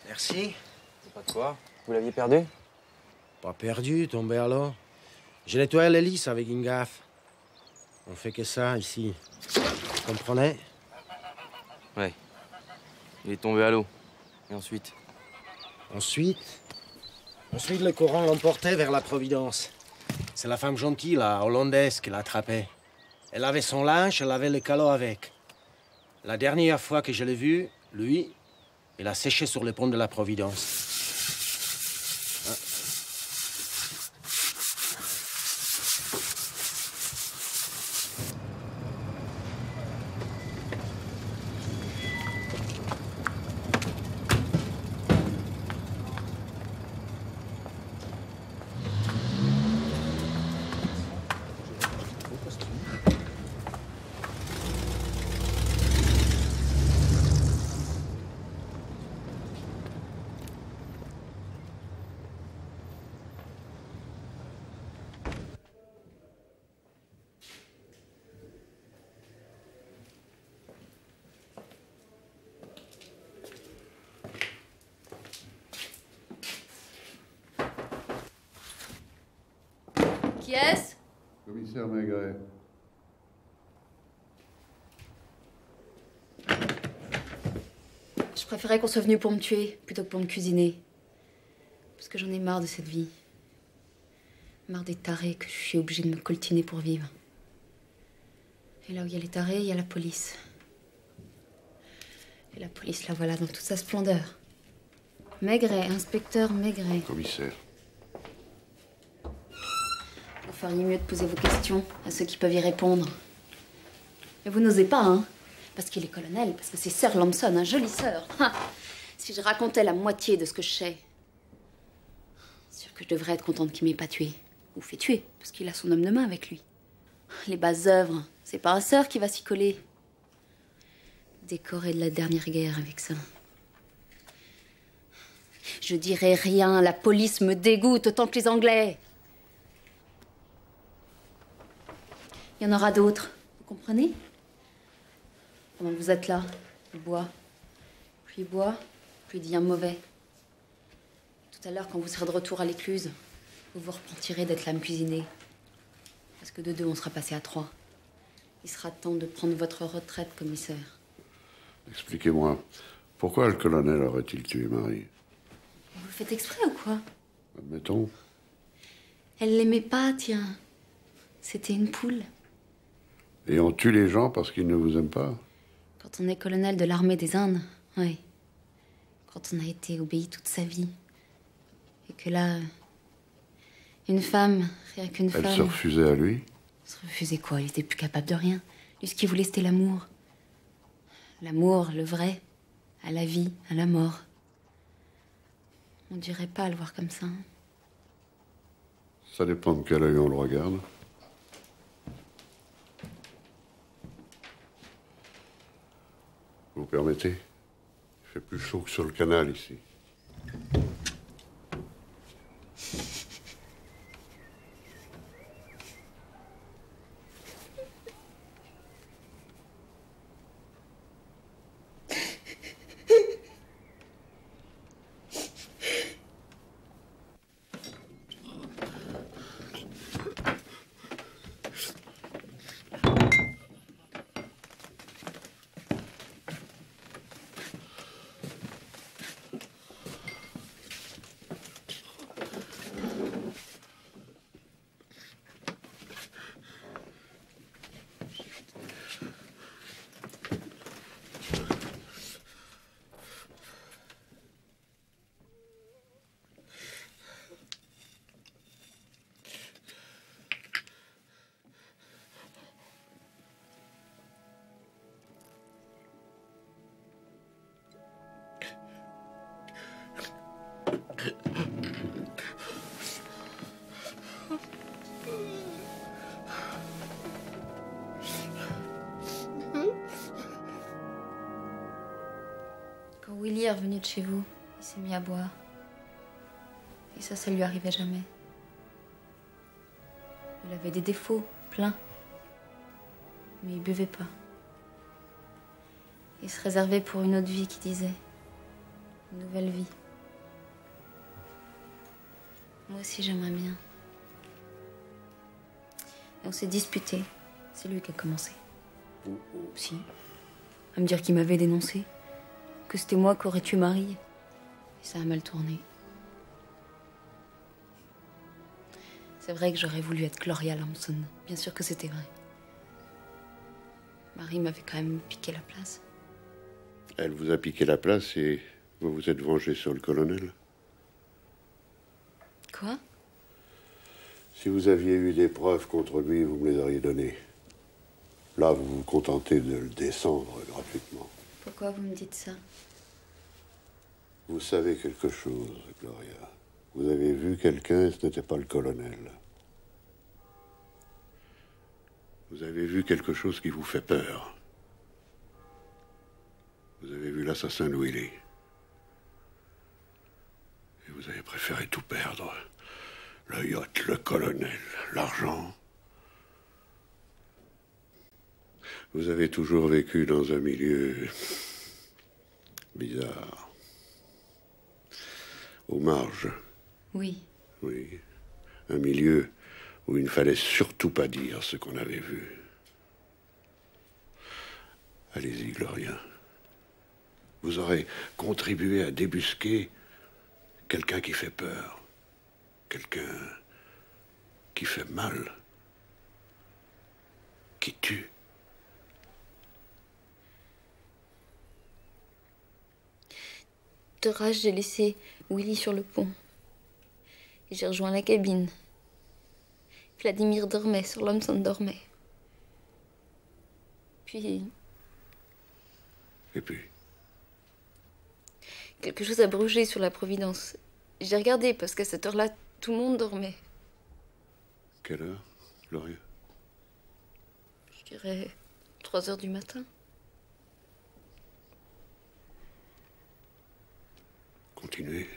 Merci. C'est pas de quoi? Vous l'aviez perdu? Pas perdu, tombé alors. J'ai nettoyé l'hélice avec une gaffe. On fait que ça ici. Vous comprenez? Ouais. Il est tombé à l'eau. Et ensuite? Ensuite, le courant l'emportait vers la Providence. C'est la femme gentille, la hollandaise, qui l'a attrapé. Elle avait son linge, elle avait le calot avec. La dernière fois que je l'ai vu, lui, il a séché sur le pont de la Providence. Qui est-ce? Commissaire Maigret. Je préférais qu'on soit venu pour me tuer plutôt que pour me cuisiner. Parce que j'en ai marre de cette vie. Marre des tarés que je suis obligée de me coltiner pour vivre. Et là où il y a les tarés, il y a la police. Et la police, la voilà dans toute sa splendeur. Maigret, inspecteur Maigret. Commissaire. Vous feriez mieux de poser vos questions à ceux qui peuvent y répondre. Mais vous n'osez pas, hein? Parce qu'il est colonel, parce que c'est Sir Lamson, un joli sœur. Si je racontais la moitié de ce que je sais, sûr que je devrais être contente qu'il m'ait pas tué. Ou fait tuer, parce qu'il a son homme de main avec lui. Les basses œuvres, c'est pas un sœur qui va s'y coller. Décoré de la dernière guerre avec ça. Je dirais rien, la police me dégoûte autant que les Anglais. Il y en aura d'autres, vous comprenez? Pendant que vous êtes là, il boit. Plus il boit, plus il devient mauvais. Tout à l'heure, quand vous serez de retour à l'écluse, vous vous repentirez d'être là à me cuisiner. Parce que de 2, on sera passé à 3. Il sera temps de prendre votre retraite, commissaire. Expliquez-moi, pourquoi le colonel aurait-il tué Marie? Vous le faites exprès ou quoi? Admettons. Elle l'aimait pas, tiens. C'était une poule. Et on tue les gens parce qu'ils ne vous aiment pas? Quand on est colonel de l'armée des Indes, oui. Quand on a été obéi toute sa vie. Et que là... Une femme, rien qu'une femme... Elle se refusait à lui? Se refusait quoi? Il était plus capable de rien. Lui, ce qu'il voulait, c'était l'amour. L'amour, le vrai. À la vie, à la mort. On dirait pas à le voir comme ça. Hein. Ça dépend de quel œil on le regarde. Vous permettez? Il fait plus chaud que sur le canal ici. Quand Willy est revenu de chez vous, il s'est mis à boire. Et ça lui arrivait jamais. Il avait des défauts, plein. Mais il buvait pas. Il se réservait pour une autre vie, qui disait. Une nouvelle vie. Moi aussi, j'aimerais bien. Et on s'est disputé. C'est lui qui a commencé. Si. À me dire qu'il m'avait dénoncé. Que c'était moi qui aurais tué Marie. Et ça a mal tourné. C'est vrai que j'aurais voulu être Gloria Lamson. Bien sûr que c'était vrai. Marie m'avait quand même piqué la place. Elle vous a piqué la place et vous vous êtes vengé sur le colonel? Quoi? Si vous aviez eu des preuves contre lui, vous me les auriez données. Là, vous vous contentez de le descendre gratuitement. Pourquoi vous me dites ça? Vous savez quelque chose, Gloria. Vous avez vu quelqu'un et ce n'était pas le colonel. Vous avez vu quelque chose qui vous fait peur. Vous avez vu l'assassin de Willy. Et vous avez préféré tout perdre. Le yacht, le colonel, l'argent. Vous avez toujours vécu dans un milieu bizarre. Aux marges. Oui. Oui. Un milieu où il ne fallait surtout pas dire ce qu'on avait vu. Allez-y, Gloria. Vous aurez contribué à débusquer quelqu'un qui fait peur, quelqu'un qui fait mal, qui tue. De rage, j'ai laissé Willy sur le pont. Et j'ai rejoint la cabine. Vladimir dormait, Sorlomson dormait. Puis... Et puis? Quelque chose a brugé sur la Providence. J'ai regardé parce qu'à cette heure-là, tout le monde dormait. Quelle heure, Gloria? Je dirais 3 heures du matin. Continuez.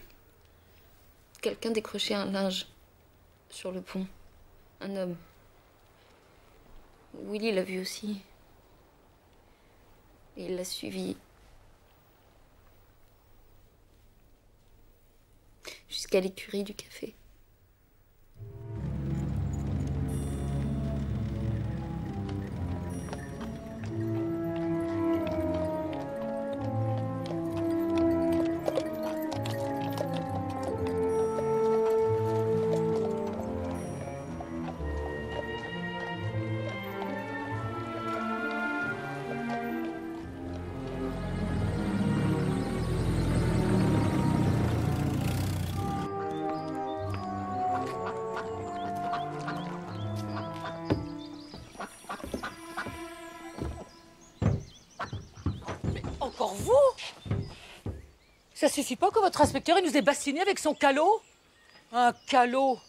Quelqu'un décrochait un linge sur le pont. Un homme. Willy l'a vu aussi. Et il l'a suivi. Jusqu'à l'écurie du café. Encore vous? Ça suffit pas que votre inspecteur il nous ait bassiné avec son calot? Un calot?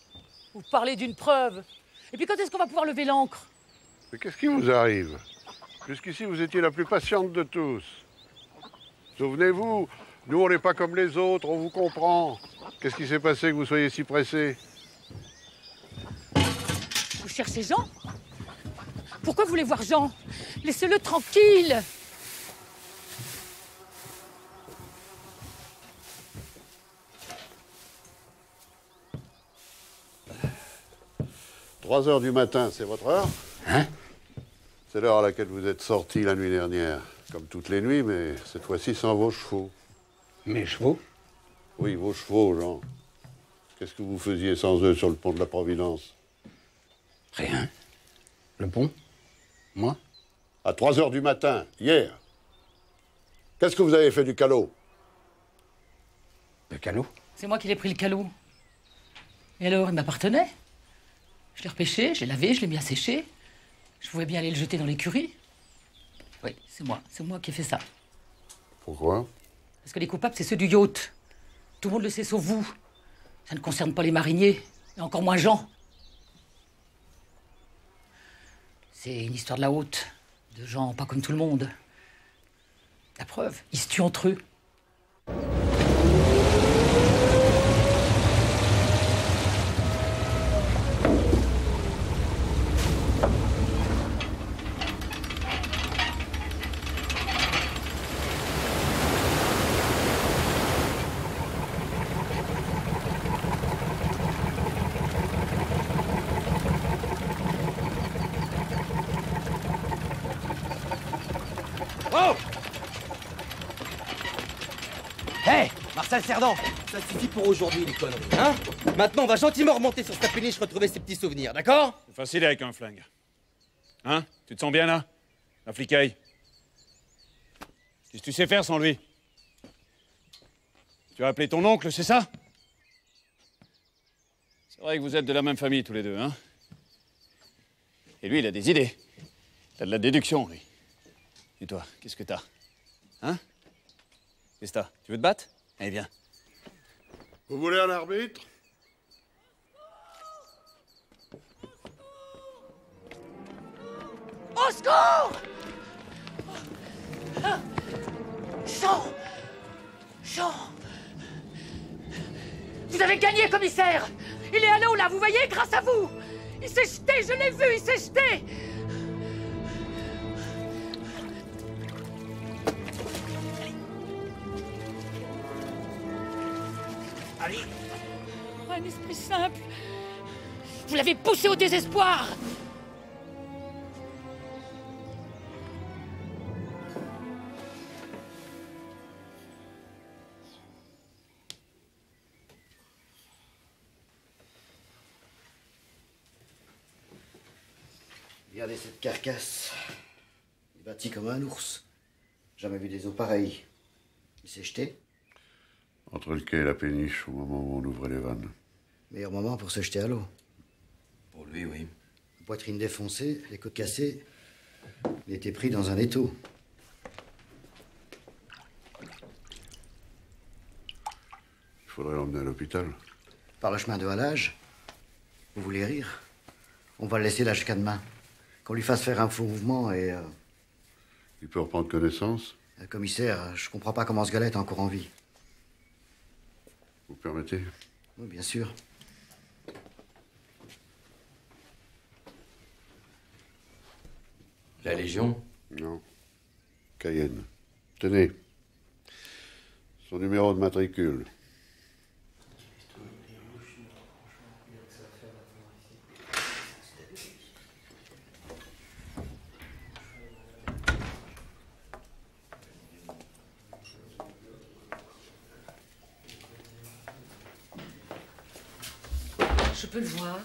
Vous parlez d'une preuve. Et puis quand est-ce qu'on va pouvoir lever l'ancre? Mais qu'est-ce qui vous arrive? Jusqu'ici, vous étiez la plus patiente de tous. Souvenez-vous, nous, on n'est pas comme les autres, on vous comprend. Qu'est-ce qui s'est passé que vous soyez si pressé? Vous cherchez Jean? Pourquoi vous voulez voir Jean? Laissez-le tranquille. 3 heures du matin, c'est votre heure? Hein? C'est l'heure à laquelle vous êtes sorti la nuit dernière. Comme toutes les nuits, mais cette fois-ci sans vos chevaux. Mes chevaux? Oui, vos chevaux, Jean. Qu'est-ce que vous faisiez sans eux sur le pont de la Providence? Rien. Le pont? Moi? À 3 heures du matin, hier. Qu'est-ce que vous avez fait du calot? Le calot? C'est moi qui l'ai pris le calot. Et alors, il m'appartenait. Je l'ai repêché, je l'ai lavé, je l'ai mis à sécher. Je pouvais bien aller le jeter dans l'écurie. Oui, c'est moi qui ai fait ça. Pourquoi? Parce que les coupables, c'est ceux du yacht. Tout le monde le sait sauf vous. Ça ne concerne pas les mariniers, et encore moins Jean. C'est une histoire de la haute, de gens pas comme tout le monde. La preuve, ils se tuent entre eux. Oh! Hé, Marcel Cerdan, ça suffit pour aujourd'hui, les conneries, hein? Maintenant, on va gentiment remonter sur sa péniche, retrouver ses petits souvenirs, d'accord? C'est facile avec un flingue. Hein? Tu te sens bien, là? La flicaille. Qu'est-ce que tu sais faire sans lui? Tu as appelé ton oncle, c'est ça? C'est vrai que vous êtes de la même famille, tous les deux, hein? Et lui, il a des idées. T'as de la déduction, lui. Et toi, qu'est-ce que t'as? Hein? Qu'est-ce que t'as? Tu veux te battre? Allez, viens. Vous voulez un arbitre? Au secours! Jean! Jean! Vous avez gagné, commissaire! Il est à l'eau, là, vous voyez, grâce à vous! Il s'est jeté, je l'ai vu, il s'est jeté! Allez! Un esprit simple, Vous l'avez poussé au désespoir. Regardez cette carcasse. Il est bâti comme un ours. Jamais vu des os pareils. Il s'est jeté. Entre le quai et la péniche, au moment où on ouvrait les vannes. Meilleur moment pour se jeter à l'eau. Pour lui, oui. La poitrine défoncée, les côtes cassées. Il était pris dans un étau. Il faudrait l'emmener à l'hôpital. Par le chemin de halage. Vous voulez rire? On va le laisser là jusqu'à demain. Qu'on lui fasse faire un faux mouvement et... Il peut reprendre connaissance? Commissaire, je comprends pas comment ce gars-là est encore en vie. Vous permettez? Oui, bien sûr. La Légion? Non. Cayenne. Tenez. Son numéro de matricule. Je peux le voir?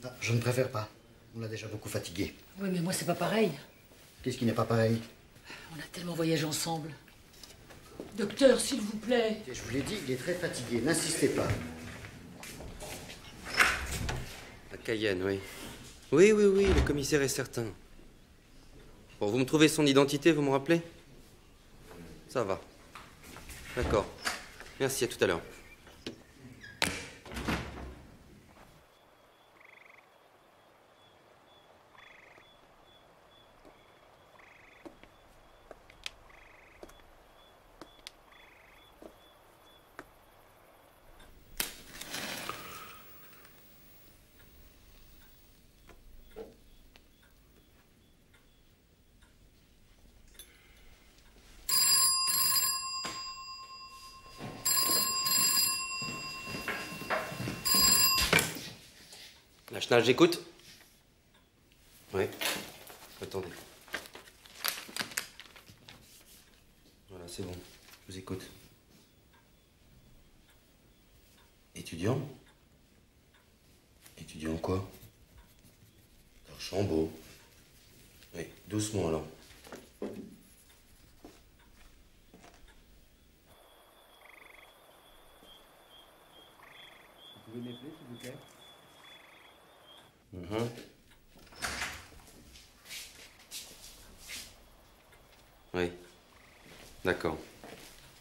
Ah, je ne préfère pas. On l'a déjà beaucoup fatigué. Oui, mais moi, c'est pas pareil. Qu'est-ce qui n'est pas pareil? On a tellement voyagé ensemble. Docteur, s'il vous plaît. Je vous l'ai dit, il est très fatigué. N'insistez pas. À Cayenne, oui. Oui, le commissaire est certain. Bon, vous me trouvez son identité, vous me rappelez? Ça va. D'accord. Merci, à tout à l'heure. La Schnall, j'écoute. Oui. Attendez. Voilà, c'est bon. Je vous écoute. Étudiant? Étudiant quoi? Archambault. Oui, doucement alors. Vous pouvez m'appeler, s'il vous plaît? Oui. D'accord.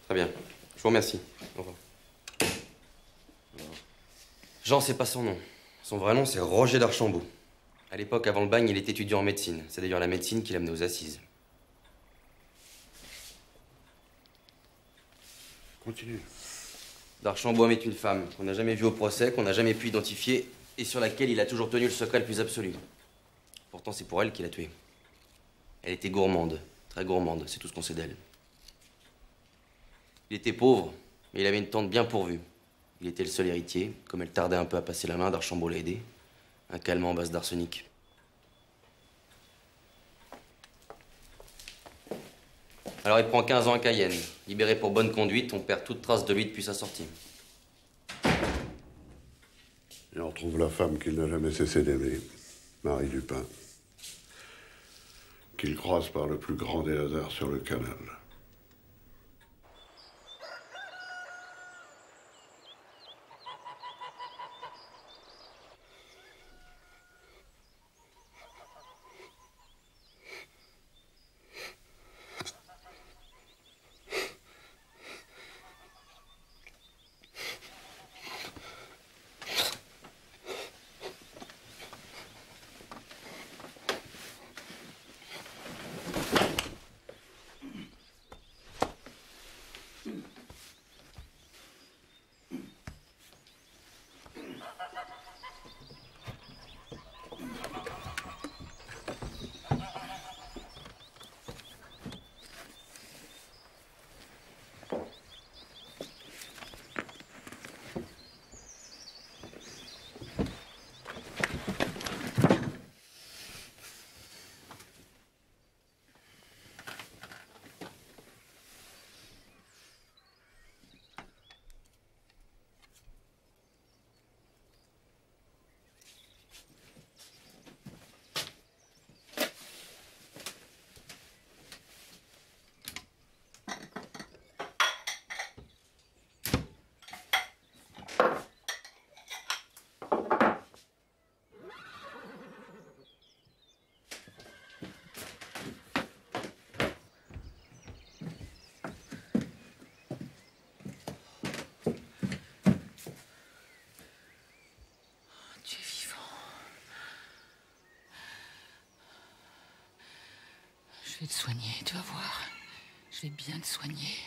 Très bien. Je vous remercie. Au revoir. Jean, c'est pas son nom. Son vrai nom, c'est Roger d'Archambault. À l'époque, avant le bagne, il était étudiant en médecine. C'est d'ailleurs la médecine qui l'a amené aux assises. Continue. D'Archambault est une femme qu'on n'a jamais vue au procès, qu'on n'a jamais pu identifier et sur laquelle il a toujours tenu le secret le plus absolu. Pourtant, c'est pour elle qu'il a tué. Elle était gourmande, très gourmande, c'est tout ce qu'on sait d'elle. Il était pauvre, mais il avait une tante bien pourvue. Il était le seul héritier. Comme elle tardait un peu à passer la main, d'Archambault l'a aidé. Un calmant à base d'arsenic. Alors il prend 15 ans à Cayenne. Libéré pour bonne conduite, on perd toute trace de lui depuis sa sortie. Et on retrouve la femme qu'il n'a jamais cessé d'aimer, Marie Lupin, qu'il croise par le plus grand des hasards sur le canal. Je vais te soigner, tu vas voir. Je vais bien te soigner.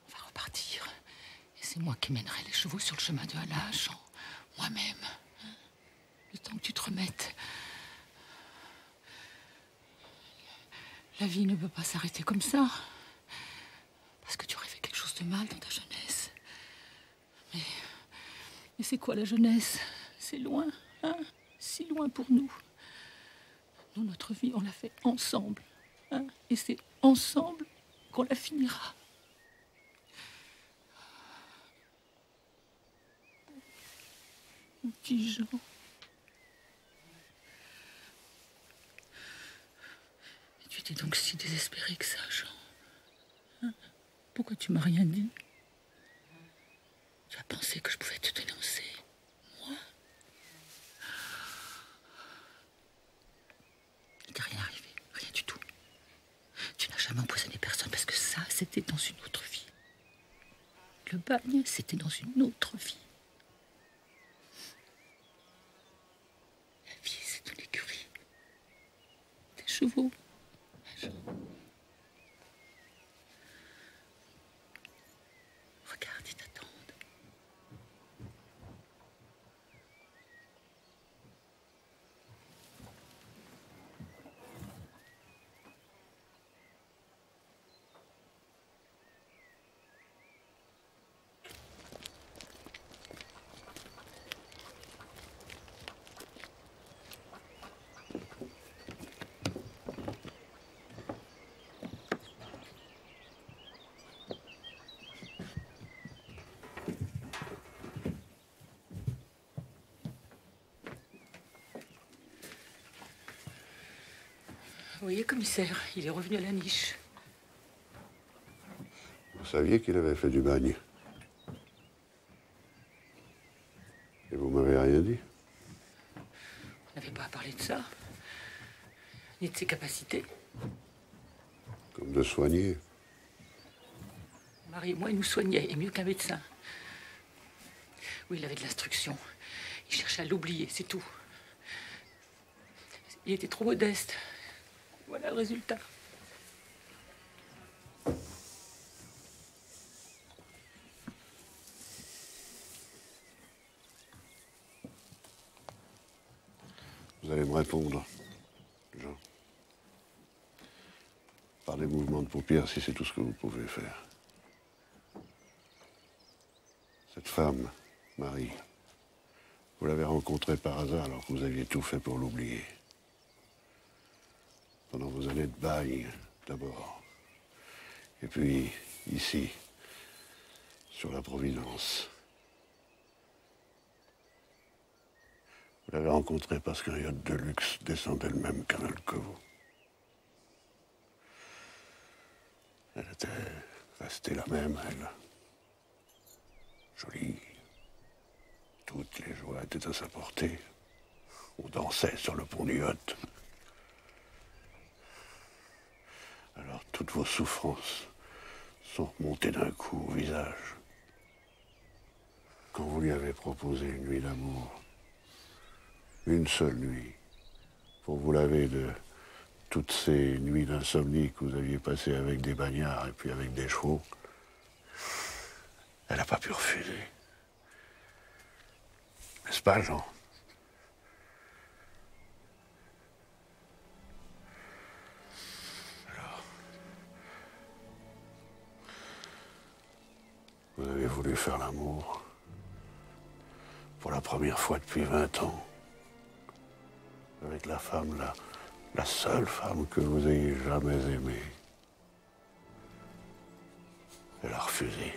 On va repartir. Et c'est moi qui mènerai les chevaux sur le chemin de Halage, moi-même. Le temps que tu te remettes. La vie ne peut pas s'arrêter comme ça. Parce que tu aurais fait quelque chose de mal dans ta jeunesse. Mais c'est quoi la jeunesse? C'est loin, hein? Si loin pour nous. Nous, notre vie, on l'a fait ensemble. Hein? Et c'est ensemble qu'on la finira. Mon petit Jean. Et tu étais donc si désespéré que ça, Jean. Hein? Pourquoi tu m'as rien dit? Tu as pensé que je pouvais te dénoncer, moi? Il t'est rien arrivé, rien du tout. Tu n'as jamais empoisonné personne parce que ça, c'était dans une autre vie. Le bagne, c'était dans une autre vie. La vie, c'est une écurie. Des chevaux. Regarde, ils t'attendent. Vous voyez, commissaire, il est revenu à la niche. Vous saviez qu'il avait fait du bagne. Et vous m'avez rien dit? On n'avait pas à parler de ça, ni de ses capacités. Comme de soigner. Marie et moi, il nous soignait, et mieux qu'un médecin. Oui, il avait de l'instruction. Il cherchait à l'oublier, c'est tout. Il était trop modeste. Voilà le résultat. Vous allez me répondre, Jean. Par des mouvements de paupières, si c'est tout ce que vous pouvez faire. Cette femme, Marie, vous l'avez rencontrée par hasard alors que vous aviez tout fait pour l'oublier. Pendant vos années de bagne, d'abord. Et puis, ici, sur la Providence. Vous l'avez rencontrée parce qu'un yacht de luxe descendait le même canal que vous. Elle était restée la même, elle. Jolie. Toutes les joies étaient à sa portée. On dansait sur le pont du yacht. Alors toutes vos souffrances sont remontées d'un coup au visage. Quand vous lui avez proposé une nuit d'amour, une seule nuit, pour vous laver de toutes ces nuits d'insomnie que vous aviez passées avec des bagnards et puis avec des chevaux, elle n'a pas pu refuser. N'est-ce pas, Jean? Vous avez voulu faire l'amour pour la première fois depuis 20 ans avec la femme, la seule femme que vous ayez jamais aimée. Elle a refusé.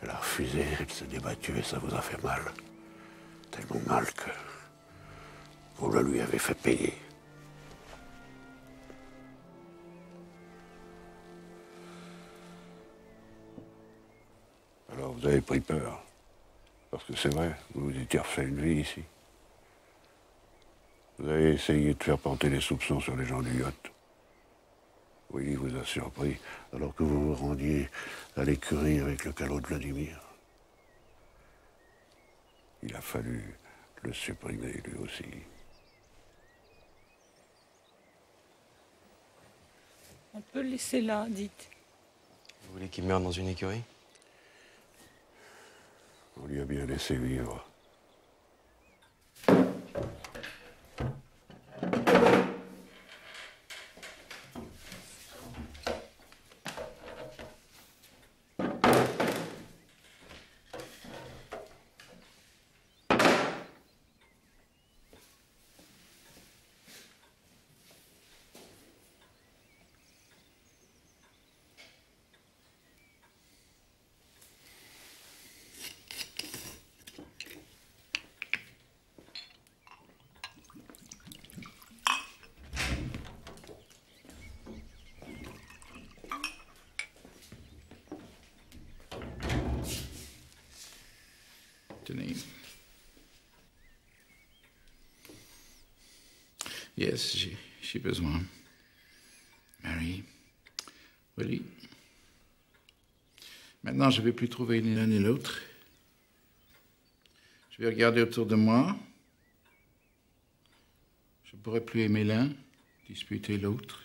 Elle a refusé, elle s'est débattue et ça vous a fait mal. Tellement mal que vous la lui avez fait payer. Alors vous avez pris peur. Parce que c'est vrai, vous vous étiez refait une vie ici. Vous avez essayé de faire porter les soupçons sur les gens du yacht. Oui, il vous a surpris, alors que vous vous rendiez à l'écurie avec le calot de Vladimir. Il a fallu le supprimer, lui aussi. On peut le laisser là, dites. Vous voulez qu'il meure dans une écurie? On lui a bien laissé vivre. Tenez. Yes, j'ai besoin. Mary, Willie. Maintenant, je ne vais plus trouver ni l'un ni l'autre. Je vais regarder autour de moi. Je ne pourrai plus aimer l'un, disputer l'autre.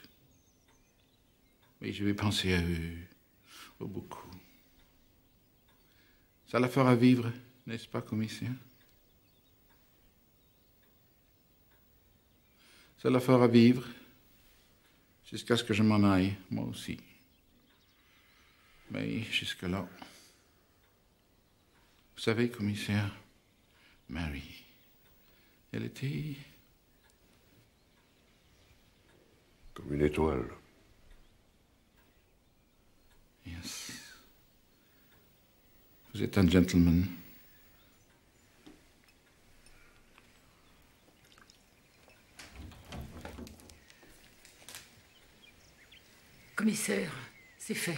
Mais je vais penser à eux, beaucoup. Ça la fera vivre, n'est-ce pas, commissaire? Ça la fera vivre jusqu'à ce que je m'en aille, moi aussi. Mais jusque-là, vous savez, commissaire, Mary, elle était... comme une étoile. Yes. Vous êtes un gentleman. Commissaire, c'est fait.